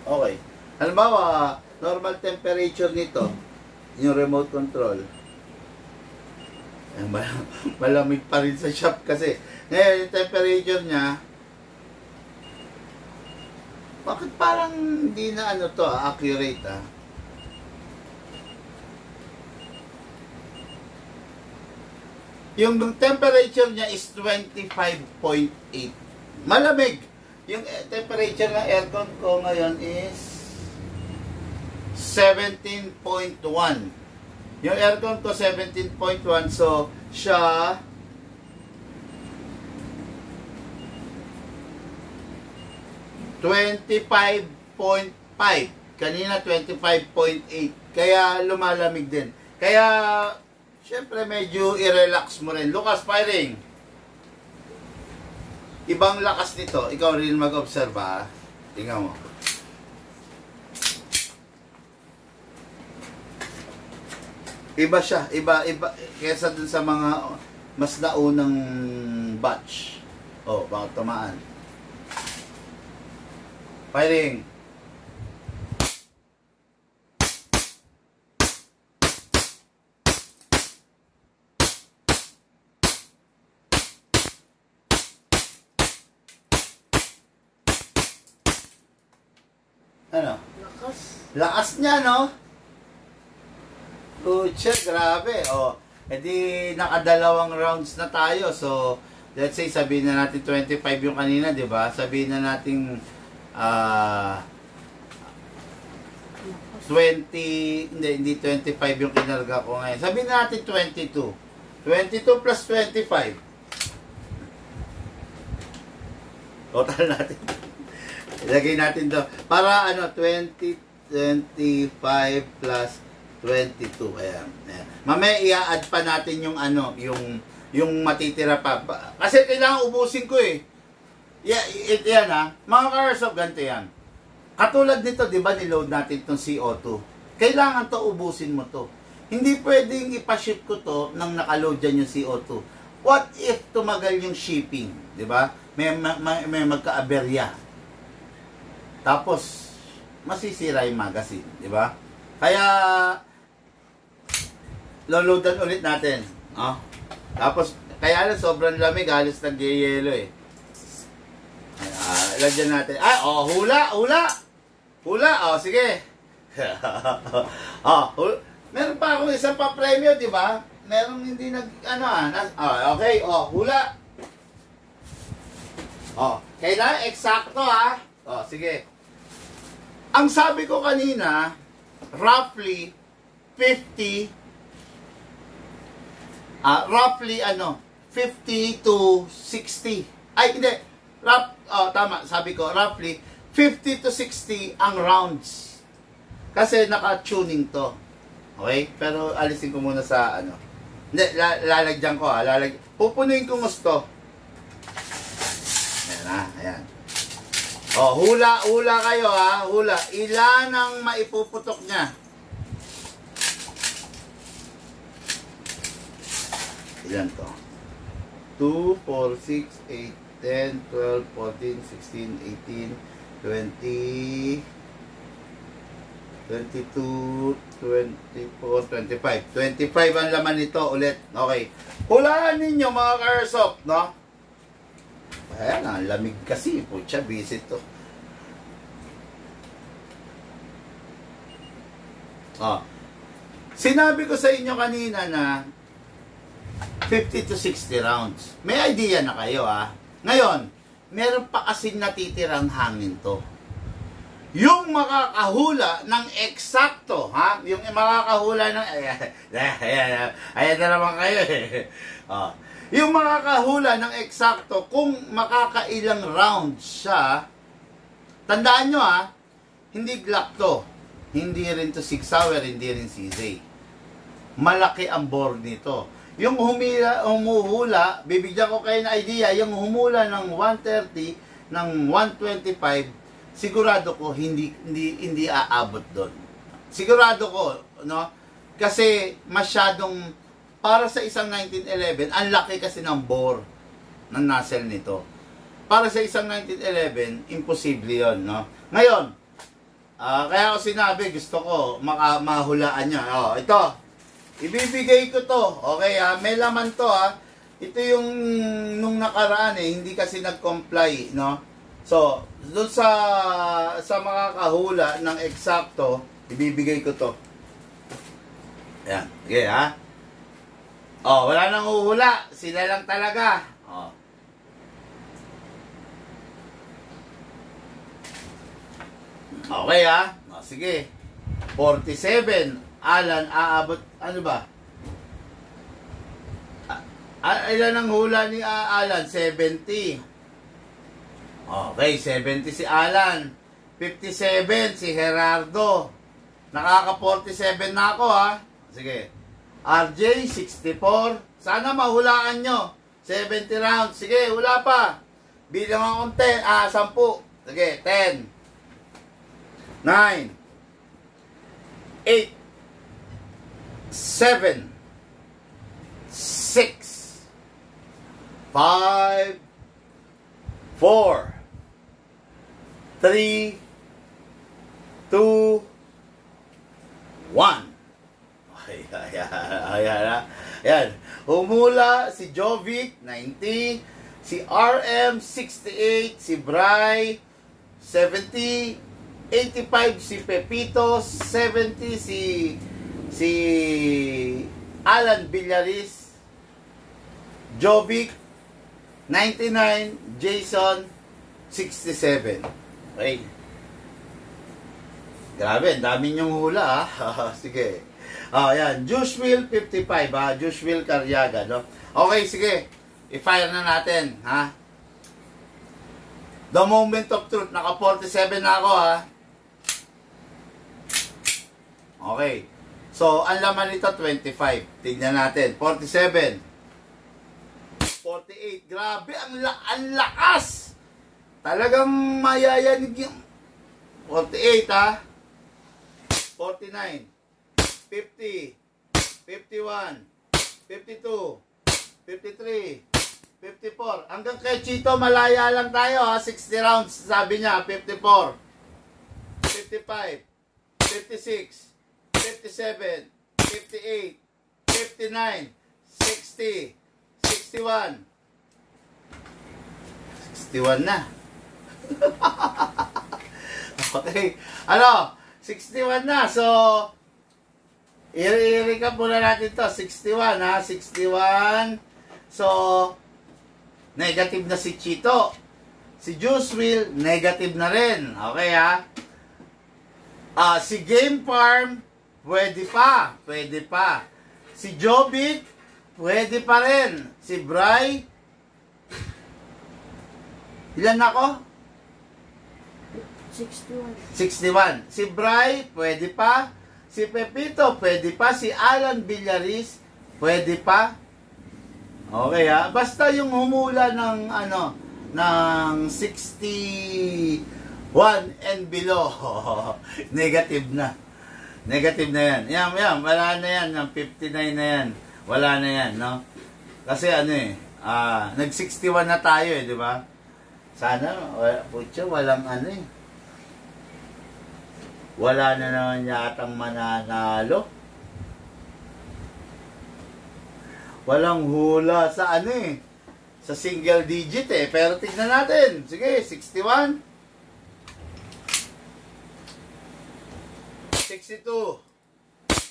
Okay. Halimbawa, normal temperature nito, yung remote control. Malamig pa rin sa shop kasi. Ngayon, yung temperature niya, bakit parang hindi na ano to, accurate ah. Yung temperature niya is 25.8. Malamig. Yung temperature ng aircon ko ngayon is 17.1. Yung aircon ko 17.1, so siya $25.5. Kanina 25.8. Kaya lumalamig din. Kaya syempre medyo i-relax mo rin. Lucas, firing. Ibang lakas nito. Ikaw rin mag-observe ha. Tingnan mo. Iba siya, iba kaysa dun sa mga mas naunang batch. Oh, bakit tumaan? Firing. Ano? Lakas. Lakas niya, no? Pucha, grabe. O, edi nakadalawang rounds na tayo. So, let's say, sabihin na natin 25 yung kanina, di ba? Sabihin na natin 20, hindi 25 yung kinarga ko ngayon. Sabihin na natin 22. 22 plus 25. Total natin. Ilagay natin to. Para ano, 20, 25 plus 22. Ayan. Ayan. Mamaya i-add pa natin yung ano, yung yung matitira pa. Kasi kailangan ubusin ko eh. Yan ha. Mga ka-airsoft, ganito yan. Katulad nito, di ba, niload natin itong CO2. Kailangan to ubusin mo to. Hindi pwedeng ipaship ko to nang nakaload dyan yung CO2. What if tumagal yung shipping? Di ba? May magka-aberya. Tapos, masisira yung magazine. Di ba? Kaya, loloadan ulit natin. Oh. Tapos, kaya lang sobrang lamig, halos nag-yelo eh. Lagyan natin. Hula. Hula, sige. Meron pa akong isang pa-premyo, di ba? Meron hindi okay, hula. Kailangan eksakto ha. Sige. Ang sabi ko kanina, roughly 50 to 60. Ay, hindi. Tama, sabi ko, roughly 50 to 60 ang rounds. Kasi naka-tuning to. Okay? Pero alisin ko muna sa Hindi, lalagyan ko pupunuin ko gusto. Ayan ayan. Hula kayo hula. Ilan ang maipuputok niya? Ilan to? 2, 4, 6, 8, 10, 12, 14, 16, 18, 20, 22, 24, 25. 25 ang laman nito ulit. Okay. Hulaan ninyo mga ka-airsoft, no? Ayan, ang lamig kasi. Pucha, visit to. Sinabi ko sa inyo kanina na 50 to 60 rounds. May idea na kayo Ngayon, meron pa kasing natitirang hangin to. Yung makakahula ng eksakto, yung makakahula ng ayan na naman kayo yung makakahula ng eksakto kung makakailang rounds siya. Tandaan nyo hindi Glock to, hindi rin to 6 Hour, hindi rin CZ. Malaki ang bore nito. Yung humuhula, bibigyan ko kayo ng idea, yung humula ng 130 ng 125, sigurado ko hindi aabot doon. Sigurado ko, no? Kasi masyadong para sa isang 1911, ang laki kasi ng bore ng nozzle nito. Para sa isang 1911, imposible 'yon, no? Ngayon, kaya ko sinabi, gusto ko mahulaan niya. Ito. Ibibigay ko to. Okay may laman to Ito yung nung nakaraan hindi kasi nag-comply, no? So, doon sa makakahula ng eksakto, ibibigay ko to. Ayan. Okay wala nang uhula. Sila lang talaga. Okay sige. 47. Alan, aabot, ano ba? Ilan ang hula ni Alan? 70. Okay, 70 si Alan. 57 si Gerardo. Nakaka-47 na ako Sige. RJ, 64. Sana mahulaan nyo. 70 rounds. Sige, hula pa. Bilang akong 10. 10. Sige, 10. 9. 8. 7. 6. 5. 4. 3. 2. 1. Ayan. Humula si Jovic, 90. Si RM, 68. Si Bry, 70. 85 si Pepito. 70 si Alan Villaris. Jovic, 99. Jason, 67. Okay. Grabe, dami niyong hula Sige. Ayan. Joshua 55 Joshua Carriaga, no? Okay, sige. I-fire na natin, The moment of truth. Naka 47 na ako, Okay. So, ang laman nito 25. Tignan natin. 47. 48. Grabe, ang lakas! Talagang mayayanig yung 48 ha. 49, 50, 51, 52, 53, 54. Hanggang kay Chito, malaya lang tayo ha. 60 rounds, sabi niya. 54, 55, 56, 57, 58, 59, 60, 61. 61 na. Okay. Ano? 61 na. So, i-recap muna natin to. 61 ha. 61. So, negative na si Chito. Si Juice Will, negative na rin. Okay ha. Si Game Farm, pwede pa. Pwede pa. Si Jovic, pwede pa rin. Si Bry, ilan ako? 61. Si Bry, pwede pa. Si Pepito, pwede pa. Si Alan Villaris, pwede pa. Okay ha. Basta yung humula ng ng 61 and below. Negative na. Negative na yan. Yan, wala na yan. Ng 59 na yan. Wala na yan, no? Kasi nag-61 na tayo di ba? Sana, putya, walang wala na naman yatang mananalo. Walang hula sa sa single digit Pero tignan natin. Sige, 61. 62.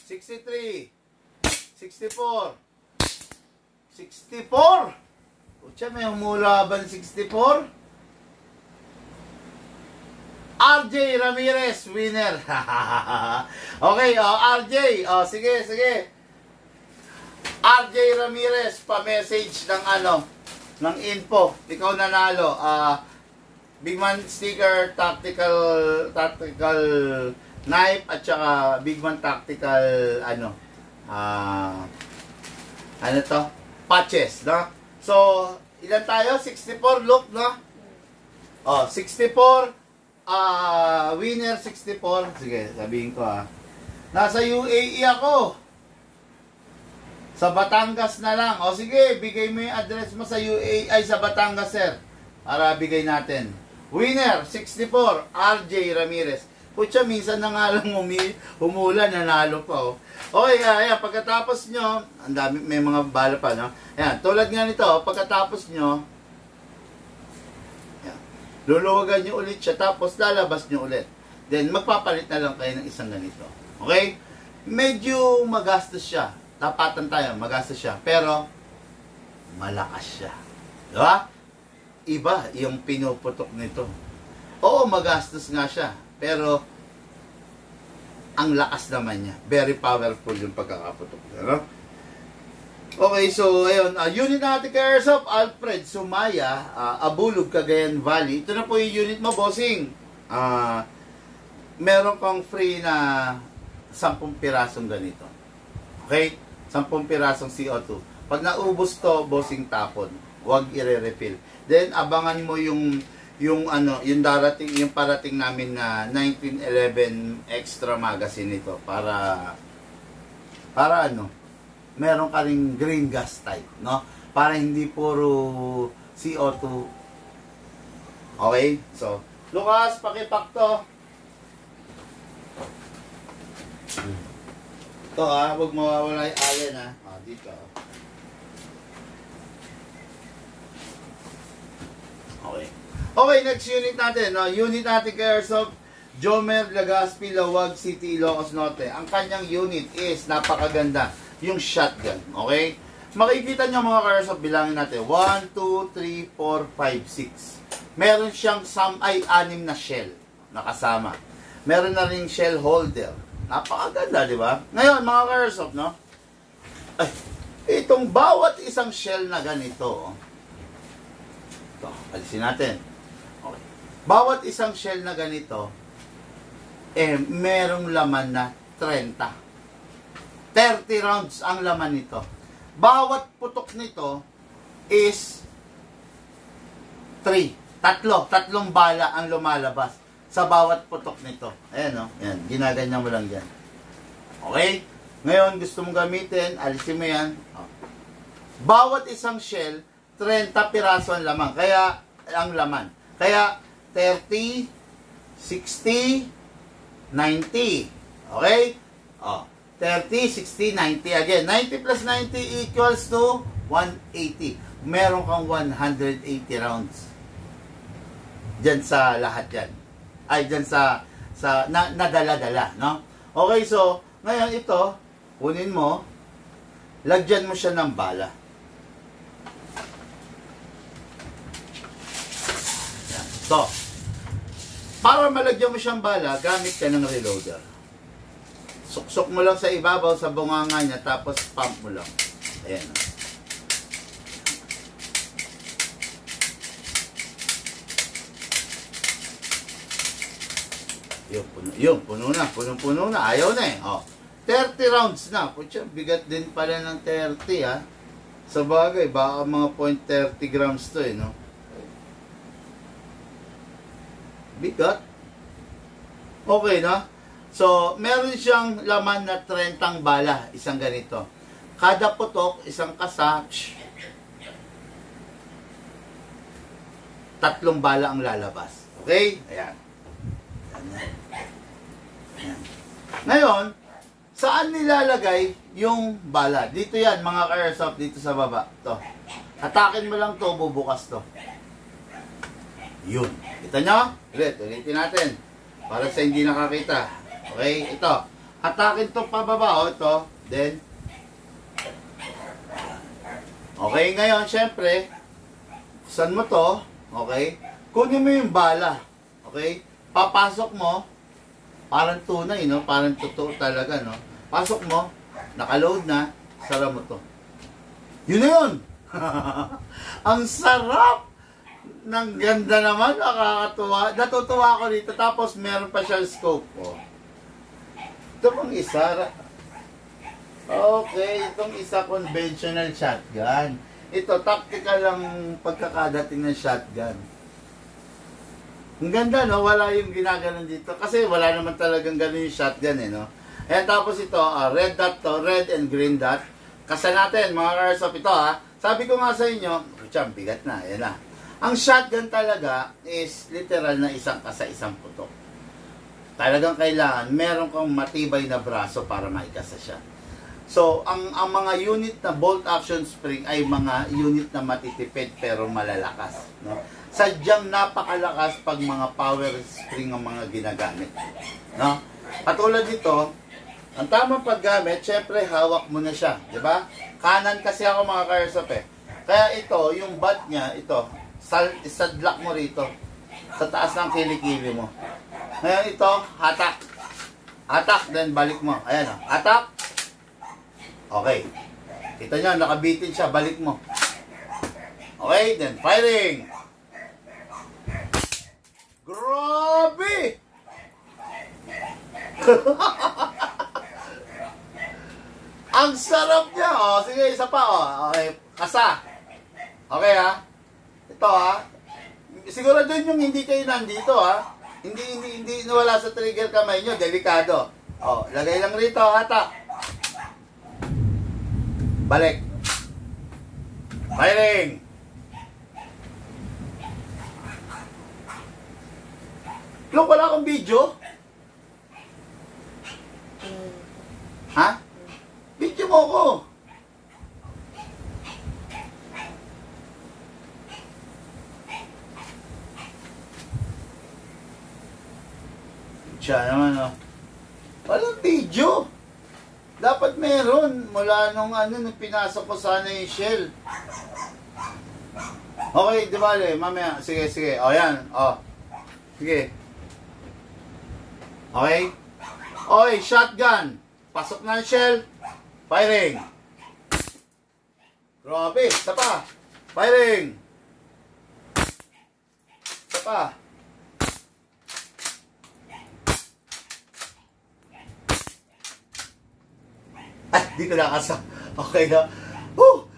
63. 64. 64. Putya, may humula ba 64? RJ Ramirez, winner. Okay, RJ. Sige. RJ Ramirez, pa-message ng ng info. Ikaw nanalo. Big Man sticker, tactical knife, at saka Big Man tactical, patches, no? So, ilan tayo? 64, look, no? 64, winner 64. Sige, sabihin ko nasa UAE ako. Sa Batangas na lang. Sige, bigay mo yung address mo sa UAE, sa Batangas, sir. Para bigay natin. Winner 64, RJ Ramirez. Putya, minsan na nga lang humula, nanalo pa, Okay, ayan, pagkatapos nyo, ang dami, may mga bala pa, no? Ayan, tulad nga nito, pagkatapos nyo, luluwagan nyo ulit siya, tapos lalabas nyo ulit. Then, magpapalit na lang kayo ng isang ganito. Okay? Medyo magastos siya. Tapatan tayo, magastos siya. Pero, malakas siya. Diba? Iba yung pinuputok nito. Oo, magastos nga siya. Pero, ang lakas naman niya. Very powerful yung pagkakaputok niya. No? Okay, so, ayun. Unit natin kay Airsoft, Alfred Sumaya, Abulog, Cagayan Valley. Ito na po yung unit mo, bossing. Meron kang free na 10 pirasong ganito. Okay? 10 pirasong CO2. Pag naubos to, bossing, tapon. Huwag i-refill. Then, abangan mo yung darating, yung parating namin na 1911 extra magazine nito para meron ka ring green gas type, no? Para hindi puro CO2. Okay? So, Lucas, pakipak to. Ito huwag mawawala yung allen dito. Okay. Okay, next unit natin. Unit natin kay Airsoft, Jomer Legazpi, Lawag City, Ilocos Norte. Ang kanyang unit is napakaganda. Yung shotgun. Okay? Makikita nyo mga ka-Airsoft, bilangin natin. 1, 2, 3, 4, 5, 6. Meron siyang 6 na shell nakasama. Meron na ring shell holder. Napakaganda, di ba? Ngayon, mga ka-Airsoft, no? Itong bawat isang shell na ganito, ito, alisin natin. Okay. Bawat isang shell na ganito, merong laman na 30 rounds ang laman nito. Bawat putok nito, is 3. Tatlong bala ang lumalabas sa bawat putok nito. Ayan, yan. Ginaganyan mo lang yan. Okay? Ngayon, gusto mong gamitin, alisin mo yan. Bawat isang shell, 30 piraso ang laman. Kaya, ang laman. Kaya, 30, 60, 90. Okay? 30, 60, 90. Again, 90 plus 90 equals to 180. Meron kang 180 rounds. Diyan sa lahat yan. Ay, diyan sa nadala-dala, no? Okay, so, ngayon ito, kunin mo, lagyan mo siya ng bala. Yan. So, para malagyan mo siyang bala, gamit ka ng reloader. Suksok mo lang sa ibabaw, sa bunganga niya, tapos pump mo lang. Ayan. Puno na. Puno na. Ayaw na eh. 30 rounds na. Putya, bigat din pala ng 30 ha. Sa bagay, baka mga 0.30 grams to eh, no? Bigat. Okay, no? So, meron siyang laman na 30 bala, isang ganito. Kada putok, isang kasa, 3 bala ang lalabas. Okay? Ayan. Ayan. Ngayon, saan nilalagay yung bala? Dito yan, mga ka-airsoft, dito sa baba. To. Atakin mo lang to, bubukas to. Yun. Kita nyo? Ulitin natin. Para sa hindi nakakita. Okay, ito. Atakin to pababa, ito. Then, okay, ngayon, syempre, saan mo to? Okay? Kunin mo yung bala. Okay? Papasok mo, parang tunay, no? Parang totoo talaga, no? Pasok mo, nakaload na, sara mo to. Yun na yun! Ang sarap! Nang ganda naman, nakakatuwa. Natutuwa ako dito, tapos meron pa siya scope. Ito pang isa. Okay, itong isa conventional shotgun. Ito, tactical lang pagkakadating ng shotgun. Ang ganda, no? Wala yung ginaganon dito. Kasi wala naman talagang ganun yung shotgun, eh, no? Ayan, tapos ito, red dot to, red and green dot. Kasa natin, mga airsoft ito, ha? Sabi ko nga sa inyo, bigat na, ayan na. Ang shotgun talaga is literal na isang kasa, isang putok. Talagang kailangan, meron kang matibay na braso para maikasa siya. So, ang mga unit na bolt action spring ay mga unit na matitipid pero malalakas, no? Sadyang napakalakas pag mga power spring ang mga ginagamit, no? Katulad dito, ang tamang paggamit, syempre hawak mo na siya, di ba? Kanan kasi ako, mga ka-airsoft, eh. Kaya ito, yung butt niya, ito, isadlock mo rito sa taas ng kilikili mo. Ngayon ito, hatak. Hatak, then balik mo. Ayan, hatak. Okay. Kita nyo, nakabitin siya, balik mo. Okay, then firing. Grabe! Ang sarap niya. Sige, isa pa. Okay, kasa. Okay, ha? Ito, ha? Siguro dun yung hindi kayo nandito, ha? Hindi nawala sa trigger kamay nyo. Delikado. Lagay lang rito, hata. Balik. Firing. Look, wala akong video. Ha? Video mo ko. Siya naman, walang video. Dapat meron. Mula nung nung pinasok ko sana yung shell. Okay, di ba, mamaya. Sige. Yan. Sige. Okay? Okay, shotgun. Pasok na ang shell. Firing. Grabe, isa pa. Firing. Isa pa. Di ko nakasa. Okay na.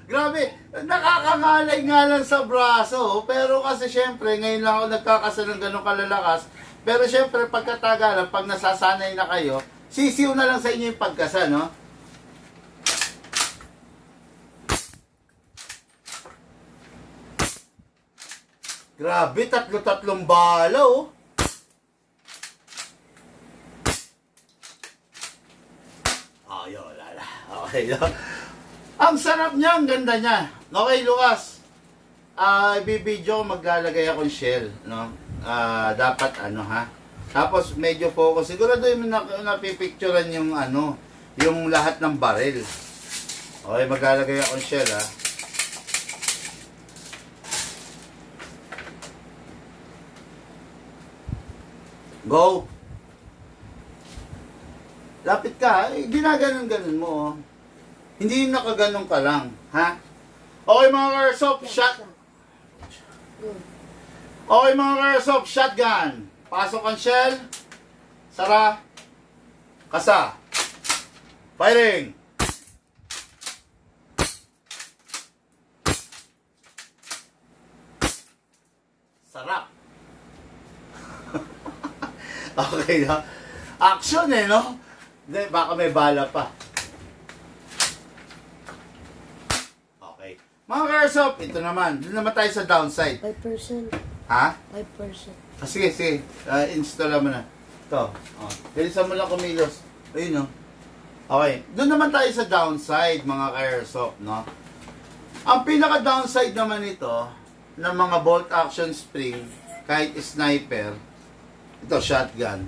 Grabe, nakakangalay nga lang sa braso. Pero kasi syempre, ngayon lang ako nagkakasa ng ganun kalalakas. Pero syempre, pagkatagalan, pag nasasanay na kayo, sisiw na lang sa inyo yung pagkasa, no? Grabe, tatlong bala, oh. Ayun, lala. Okay, no? Ang sarap niya, ang ganda niya. Okay, Lucas. Ibibidyo ko, maglalagay akong shell, no? Dapat, ano, ha? Tapos, medyo focus. Siguro doon napipicturean yung, ano, yung lahat ng barrel. Okay, maglalagay akong shell, ha? Go! Lapit ka, ginaganon-ganon mo, oh. Hindi yung nakaganon ka lang, ha? Okay mga airsoft, shot. Okay mga airsoft, shotgun. Pasok ang shell. Sara. Kasa. Firing. Sarap. Okay na. Action no? Hindi, baka may bala pa. Mga airsoft, ito naman. Doon naman tayo sa downside. 5%. Ha? 5%. Sige, sige. Install mo na. Ito. Bilisan mo lang kumilos. Ayun, no? Okay. Doon naman tayo sa downside, mga airsoft, no? Ang pinaka-downside naman ito, ng mga bolt action spring, kahit sniper, ito, shotgun.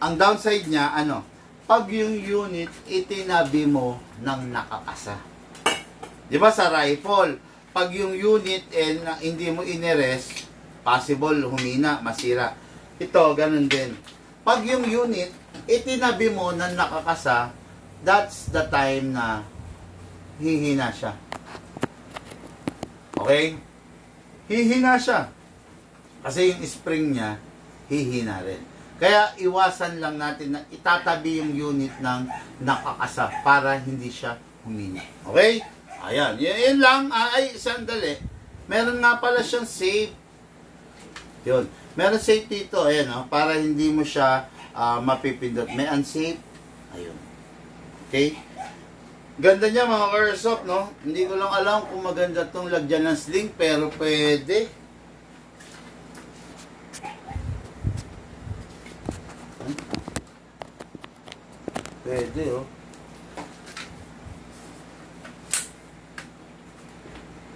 Ang downside niya, ano? Pag yung unit, itinabi mo ng nakakasa. Di ba sa rifle, pag yung unit hindi mo inerest, possible humina, masira. Ito, ganun din. Pag yung unit, itinabi mo na nakakasa, that's the time na hihina siya. Okay? Hihina siya. Kasi yung spring niya, hihina rin. Kaya iwasan lang natin na itatabi yung unit ng nakakasa para hindi siya humina. Okay? Ayan, yun lang. Ay, sandali. Meron nga pala siyang safe. Yun. Meron safe dito. Ayan, oh, para hindi mo siya mapipindot. May unsafe. Ayun. Okay? Ganda niya mga airsoft, no? Hindi ko lang alam kung maganda itong lagyan ng sling, pero pwede. Pwede, oh.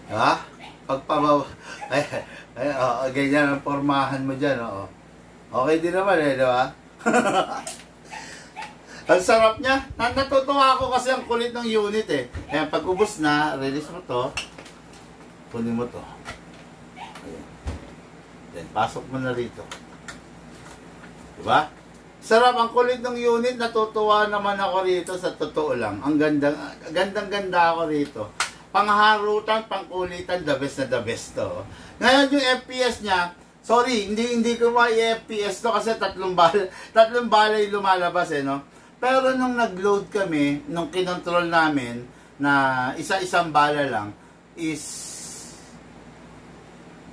Ha? Pagpabaw... ganyan ang pormahan mo dyan, oo. Okay din naman di ba? Ang sarap niya. Natutuwa ako kasi ang kulit ng unit Ayan, pag ubos na, release mo to. Kunin mo to. Ayan. Then, pasok mo na rito. Diba? Sarap ang kulit ng unit. Natutuwa naman ako rito sa totoo lang. Ang gandang-ganda ako rito. Pangharutan, pangkulitan, the best na the best to. Ngayon yung FPS niya, sorry, hindi ko ma-FPS to kasi tatlong bala yung lumalabas no? Pero nung nag-load kami, nung kinontrol namin na isa-isang bala lang, is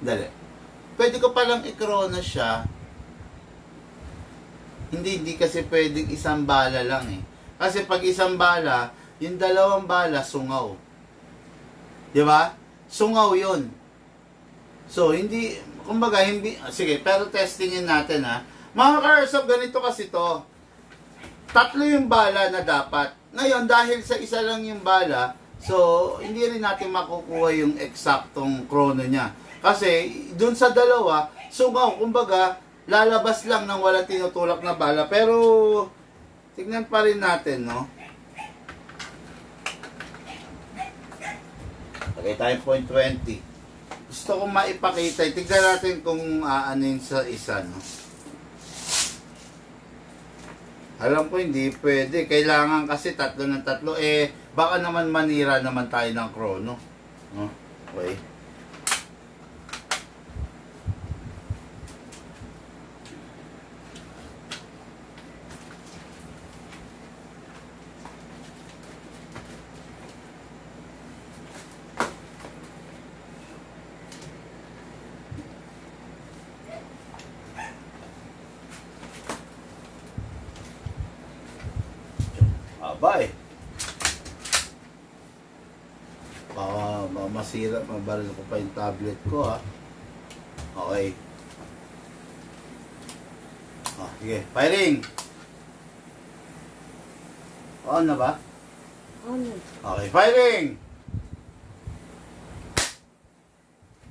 dali. Pwede ko palang i-chrono siya. Hindi kasi pwedeng isang bala lang Kasi pag isang bala, yung dalawang bala sungaw. Di ba? Sungaw yun. So, hindi, kumbaga, hindi, sige, pero testingin natin Mga ka-airsoft, ganito kasi to. Tatlo yung bala na dapat. Ngayon, dahil sa isa lang yung bala, so, hindi rin natin makukuha yung eksaktong chrono niya. Kasi, dun sa dalawa, sungaw, kumbaga, lalabas lang ng walang tinutulak na bala. Pero, tignan pa rin natin, no? Lagay tayo 0.20. Gusto kong maipakita. Tignan natin kung aanin sa isa, no? Alam ko hindi pwede. Kailangan kasi tatlo ng tatlo. Baka naman manira naman tayo ng chrono. No? Okay. haba eh. Baka masira, mabaril ko pa yung tablet ko ha. Okay. Oh, sige, firing. On na ba? On. Okay, firing.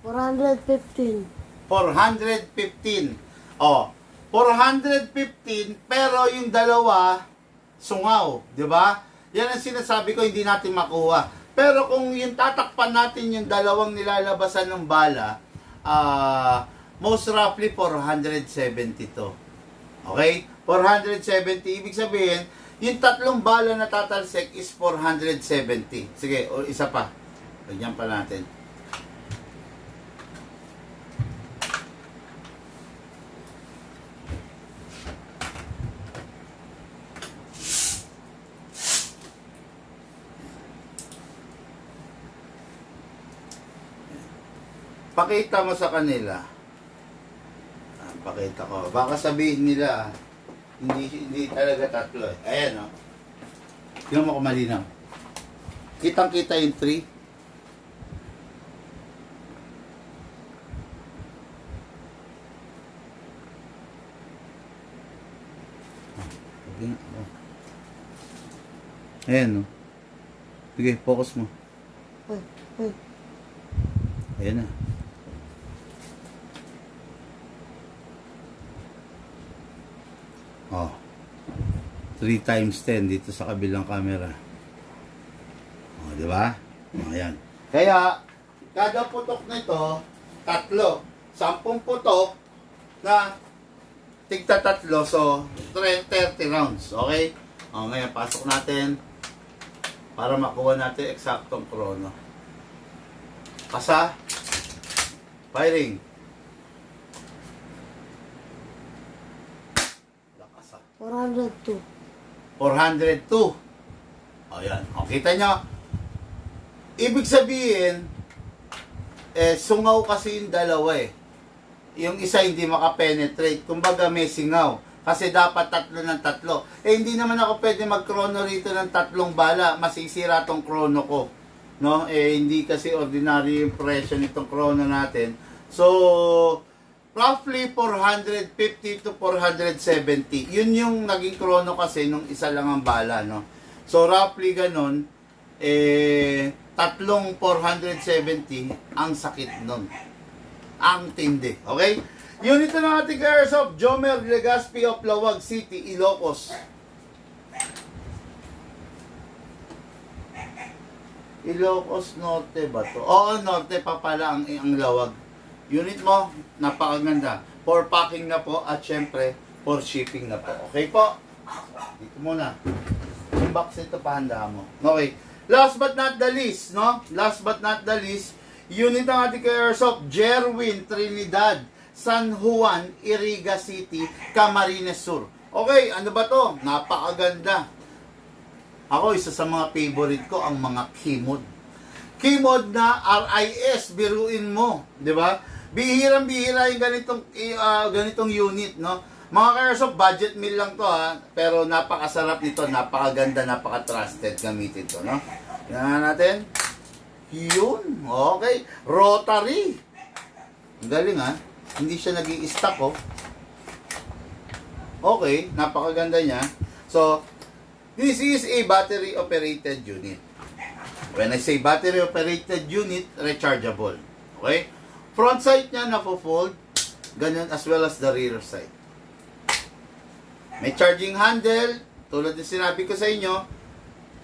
415. 415. Oh, 415 pero yung dalawa sungaw, 'di ba? Yan ang sinasabi ko, hindi natin makuha. Pero kung yung tatakpan natin yung dalawang nilalabasan ng bala, most roughly 472. Okay? 470, ibig sabihin, yung tatlong bala na tatalsik is 470. Sige, o isa pa. Ganyan pa natin. Pakita mo sa kanila. Pakita ko. Baka sabihin nila, hindi talaga tatlo eh. Ayan o. Tingnan mo kung malinaw. Kitang-kita yung 3. Ayan o. Sige, focus mo. Ayan na. Oh. 3 times 10 dito sa kabilang camera. Oh, di ba? Oh, ayan. Kaya kada putok nito, 3. 10 putok na tigta 3, so 30 rounds. Okay? Oh, ngayon pasok natin para makuha natin eksaktong krono. Kasa. Firing. 402. 402. Ayan. O, kita nyo. Ibig sabihin, sungaw kasi yung dalawa eh. Yung isa hindi makapenetrate. Kumbaga may singaw. Kasi dapat 3 ng 3. Hindi naman ako pwede mag-chrono rito ng 3 bala. Masisira tong chrono ko. No? Hindi kasi ordinary yung presyo nitong chrono natin. So, roughly 450 to 470. Yun yung naging chrono kasi nung isa lang ang bala, no? So, roughly ganun, 3 470 ang sakit nun. Ang tindi. Okay? Unit na natin kay Airsoft, Jomer Legazpi of Lawag City, Ilocos. Ilocos Norte ba to? Oo, Norte pa pala ang Lawag. Unit mo, napakaganda. For packing na po at syempre, for shipping na po. Okay po? Dito muna. Yung box ito, pahanda mo. Okay. Last but not the least, no? Last but not the least, unit ng ating Airsoft, Jerwin Trinidad, San Juan, Iriga City, Camarines Sur. Okay, ano ba to? Napakaganda. Ako, isa sa mga favorite ko, ang mga keymod. Keymod na RIS, biruin mo. Di ba? Bihirang-bihira yung ganitong unit, no? Mga Airsoft, budget meal lang to, ha? Pero napakasarap nito, napakaganda, napaka-trusted gamitin to, no? Yan natin. Yun. Okay. Rotary. Ang galing, ha? Hindi siya nag-i-stack, oh. Okay. Napakaganda niya. So, this is a battery-operated unit. When I say battery-operated unit, rechargeable. Okay? Front sight niya napo-fold, ganyan as well as the rear sight. May charging handle, tulad ng sinabi ko sa inyo,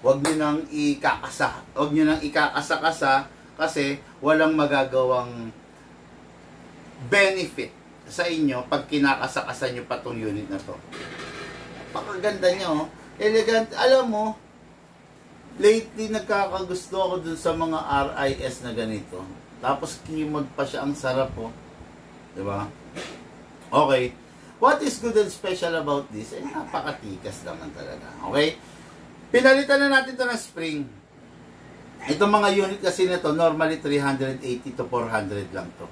huwag niyo nang ikakasa. Huwag niyo nang ikakasa-kasa kasi walang magagawang benefit sa inyo pag kinakasa-kasa niyo pa tong unit na to. Pakaganda niya, oh. Elegant. Alam mo, lately nagkakagusto ako dun sa mga RIS na ganito. Tapos keymod pa siya, ang sarap po. Diba? Okay. What is good and special about this? Napakatikas naman talaga. Okay? Pinalitan na natin to ng spring. Itong mga unit kasi na to, normally 380 to 400 lang to.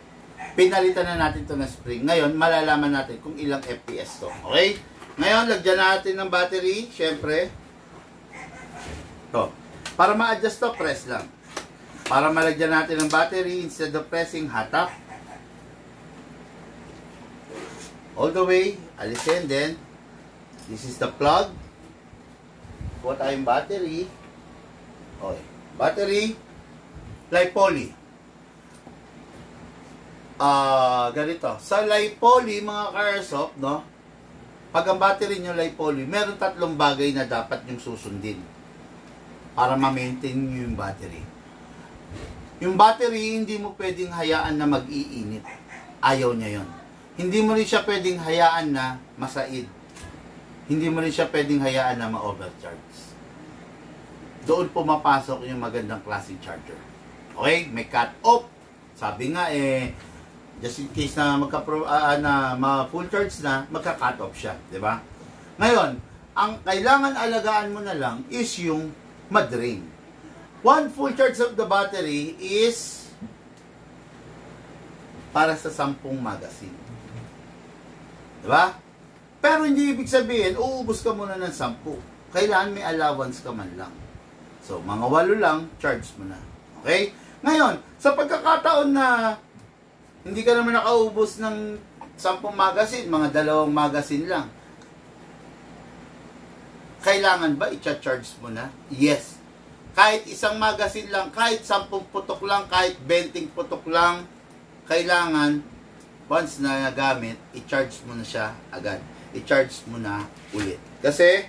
Pinalitan na natin to ng spring. Ngayon, malalaman natin kung ilang FPS to. Okay? Ngayon, lagyan natin ng battery. Siyempre. To. Para ma-adjust to, press lang. Para malagyan natin ng battery, instead of pressing, hatak. All the way, alisin, then, this is the plug. Kuha tayong battery. Okay. Battery, LiPoly. Ganito. Sa LiPoly, mga ka-airsoft, no? Pag ang battery nyo LiPoly, meron 3 bagay na dapat yung susundin para ma-maintain nyo yung battery. Yung battery, hindi mo pwedeng hayaan na mag-iinit. Ayaw niya yon. Hindi mo rin siya pwedeng hayaan na masaid. Hindi mo rin siya pwedeng hayaan na ma-overcharge. Doon pumapasok yung magandang klaseng charger. Okay? May cut-off. Sabi nga, just in case na ma-full charge na, magka-cut off siya. Diba? Ngayon, ang kailangan alagaan mo na lang is yung ma-drain. 1 full charge of the battery is para sa 10 magazine. Diba? Pero hindi ibig sabihin, uubos ka muna ng 10. Kailangan may allowance ka man lang. So, mga 8 lang, charge mo na. Okay? Ngayon, sa pagkakataon na hindi ka naman nakaubos ng 10 magazine, mga 2 magazine lang. Kailangan ba i-charge mo na? Yes. Kahit 1 magazine lang, kahit 10 putok lang, kahit 20 putok lang, kailangan, once na nagamit, i-charge mo na siya agad. I-charge mo na ulit. Kasi,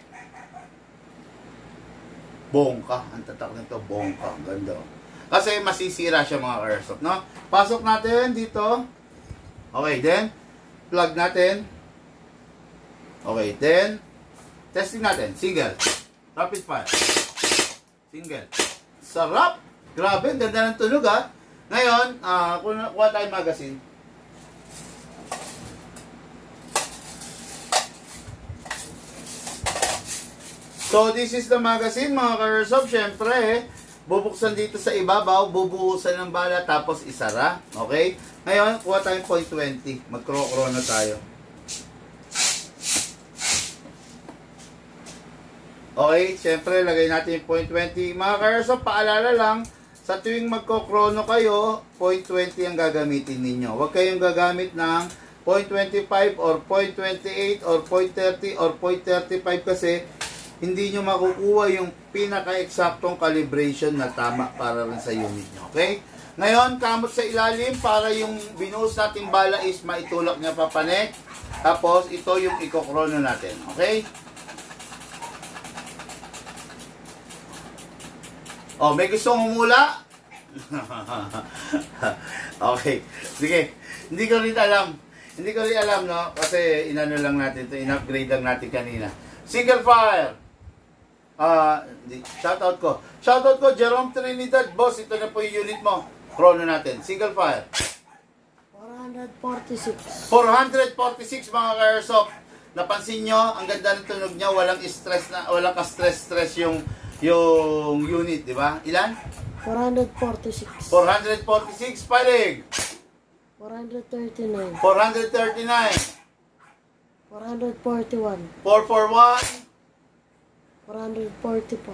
bongka. Ang tatak nito, bongka. Ang ganda. Kasi masisira siya mga airsoft, no? Pasok natin dito. Okay, then, plug natin. Okay, then, testing natin. Single. Rapid fire. Single. Sarap! Grabe, ganda ng tunog ha. Ngayon, kuha tayong magazine. So, this is the magazine mga ka-airsoft. Siyempre, bubuksan dito sa ibabaw, bubuhusan ng bala, tapos isara. Okay? Ngayon, kuha tayong .20. Mag-chrono tayo. Okay, siyempre, lagay natin yung .20. Mga ka-airsoft, paalala lang, sa tuwing magko-chrono kayo, .20 ang gagamitin ninyo. Huwag kayong gagamit ng .25 or .28 or .30 or .35 kasi hindi nyo makukuha yung pinaka-eksaktong calibration na tama para rin sa unit nyo. Okay? Ngayon, kamot sa ilalim para yung binuhos nating bala is maitulak niya papanek. Tapos, ito yung ikokrono natin. Okay? Oh, may gustong humula? Okay. Sige. Hindi ko rin alam. Hindi ko rin alam, no? Kasi inano lang natin ito. In-upgrade lang natin kanina. Single fire. Shoutout ko. Shoutout ko, Jerome Trinidad. Boss, ito na po yung unit mo. Chrono natin. Single fire. 446. 446 mga ka-airsoft. Napansin nyo, ang ganda ng tunog niya. Walang stress na, walang ka-stress yung unit, di ba? Ilan? 446. 446. Palig. 439. 439. 441. 441. 444.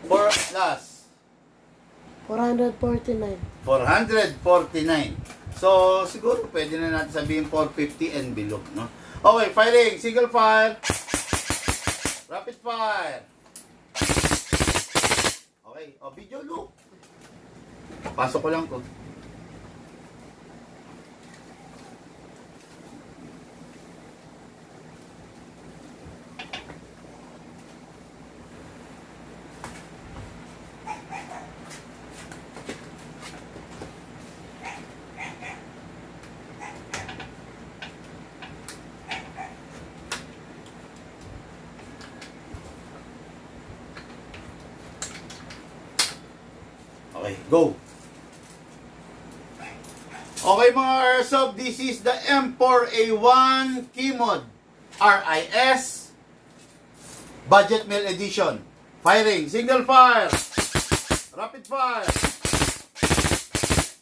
4 last. 449. 449. So, siguro pwede na natin sabihin 450 and below, no? Okay, firing. Single fire. Rapid fire. Okay, video loop. Pasok ko lang to. Okay, go. Okay mga airsoft, this is the M4A1 Keymod RIS Budget Meal Edition. Firing, single fire, rapid fire,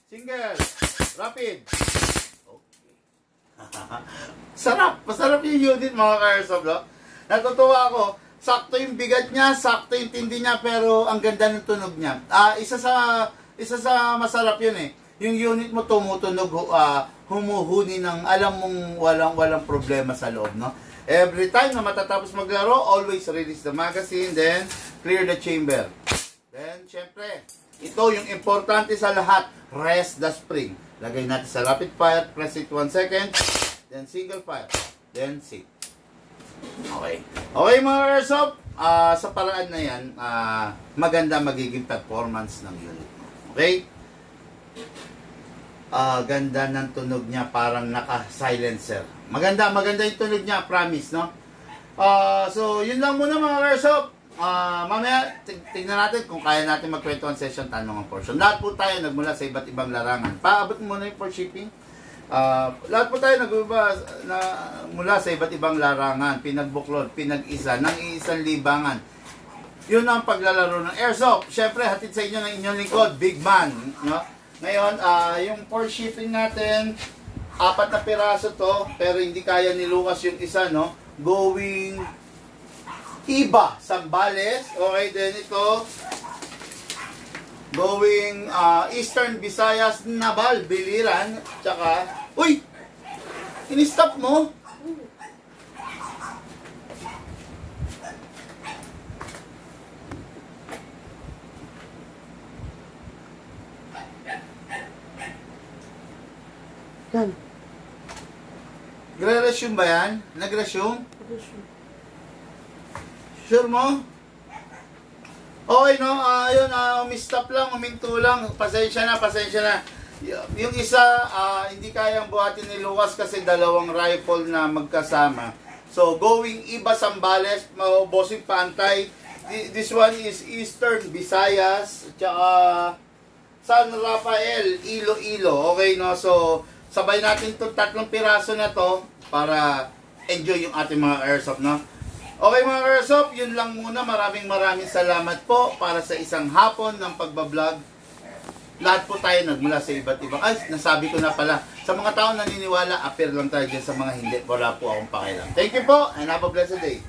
single, rapid. Okay. Sarap, masarap yung unit mga airsoft, no? Natutuwa ako. sakto yung bigat niya, sakto yung tindi niya, pero ang ganda ng tunog niya. Isa sa masarap yun eh. Yung unit mo tumutunog, humuhuni ng alam mong walang problema sa loob, no? Every time na matatapos maglaro, always release the magazine, then clear the chamber. Then, syempre, ito yung importante sa lahat, rest the spring. Lagay natin sa rapid fire, press it 1 second, then single fire, then sit. Okay. Okay mga airsoft, sa paraan na yan, maganda magiging performance ng unit mo. Okay? Ganda ng tunog niya, parang naka-silencer. Maganda yung tunog niya, promise, no? So, yun lang muna mga airsoft. Mamaya, tignan natin kung kaya natin magkwentuhan session, tanong ang portion. Lahat po tayo nagmula sa iba't ibang larangan. Paabot muna yung for shipping. Lahat po tayo mula sa iba't ibang larangan, pinagbuklod, pinag-isa, ng iisang libangan. Yun ang paglalaro ng airsoft. Siyempre, hatid sa inyo ng inyong lingkod, Big Man, no? Ngayon, yung for shipping natin, 4 na piraso to, pero hindi kaya ni Lucas yung isa, no? Going Iba, Zambales. Okay, then ito, going Eastern Visayas, Naval, Biliran. Tsaka, uy! In-stop mo? Yan. Nagre-resume ba yan? Nag-resume? Sure mo? Okay, no? Yun, umi-stop lang, uminto lang. Pasensya na. Yung isa, hindi kayang buhatin ni Lucas kasi 2 rifle na magkasama. So, going Iba, Zambales, Bossing Pantay. This one is Eastern Visayas, tsaka San Rafael, Iloilo. Okay, no? So, sabay natin itong 3 piraso na to para enjoy yung ating mga airsoft, no? Okay mga airsoft, yun lang muna. Maraming salamat po para sa isang hapon ng pagbablog. Lahat po tayo nagmula sa iba't ibang... Ay, nasabi ko na pala. Sa mga tao naniniwala, appear lang tayo dyan. Sa mga hindi, wala po akong pakialam. Thank you po and have a blessed day.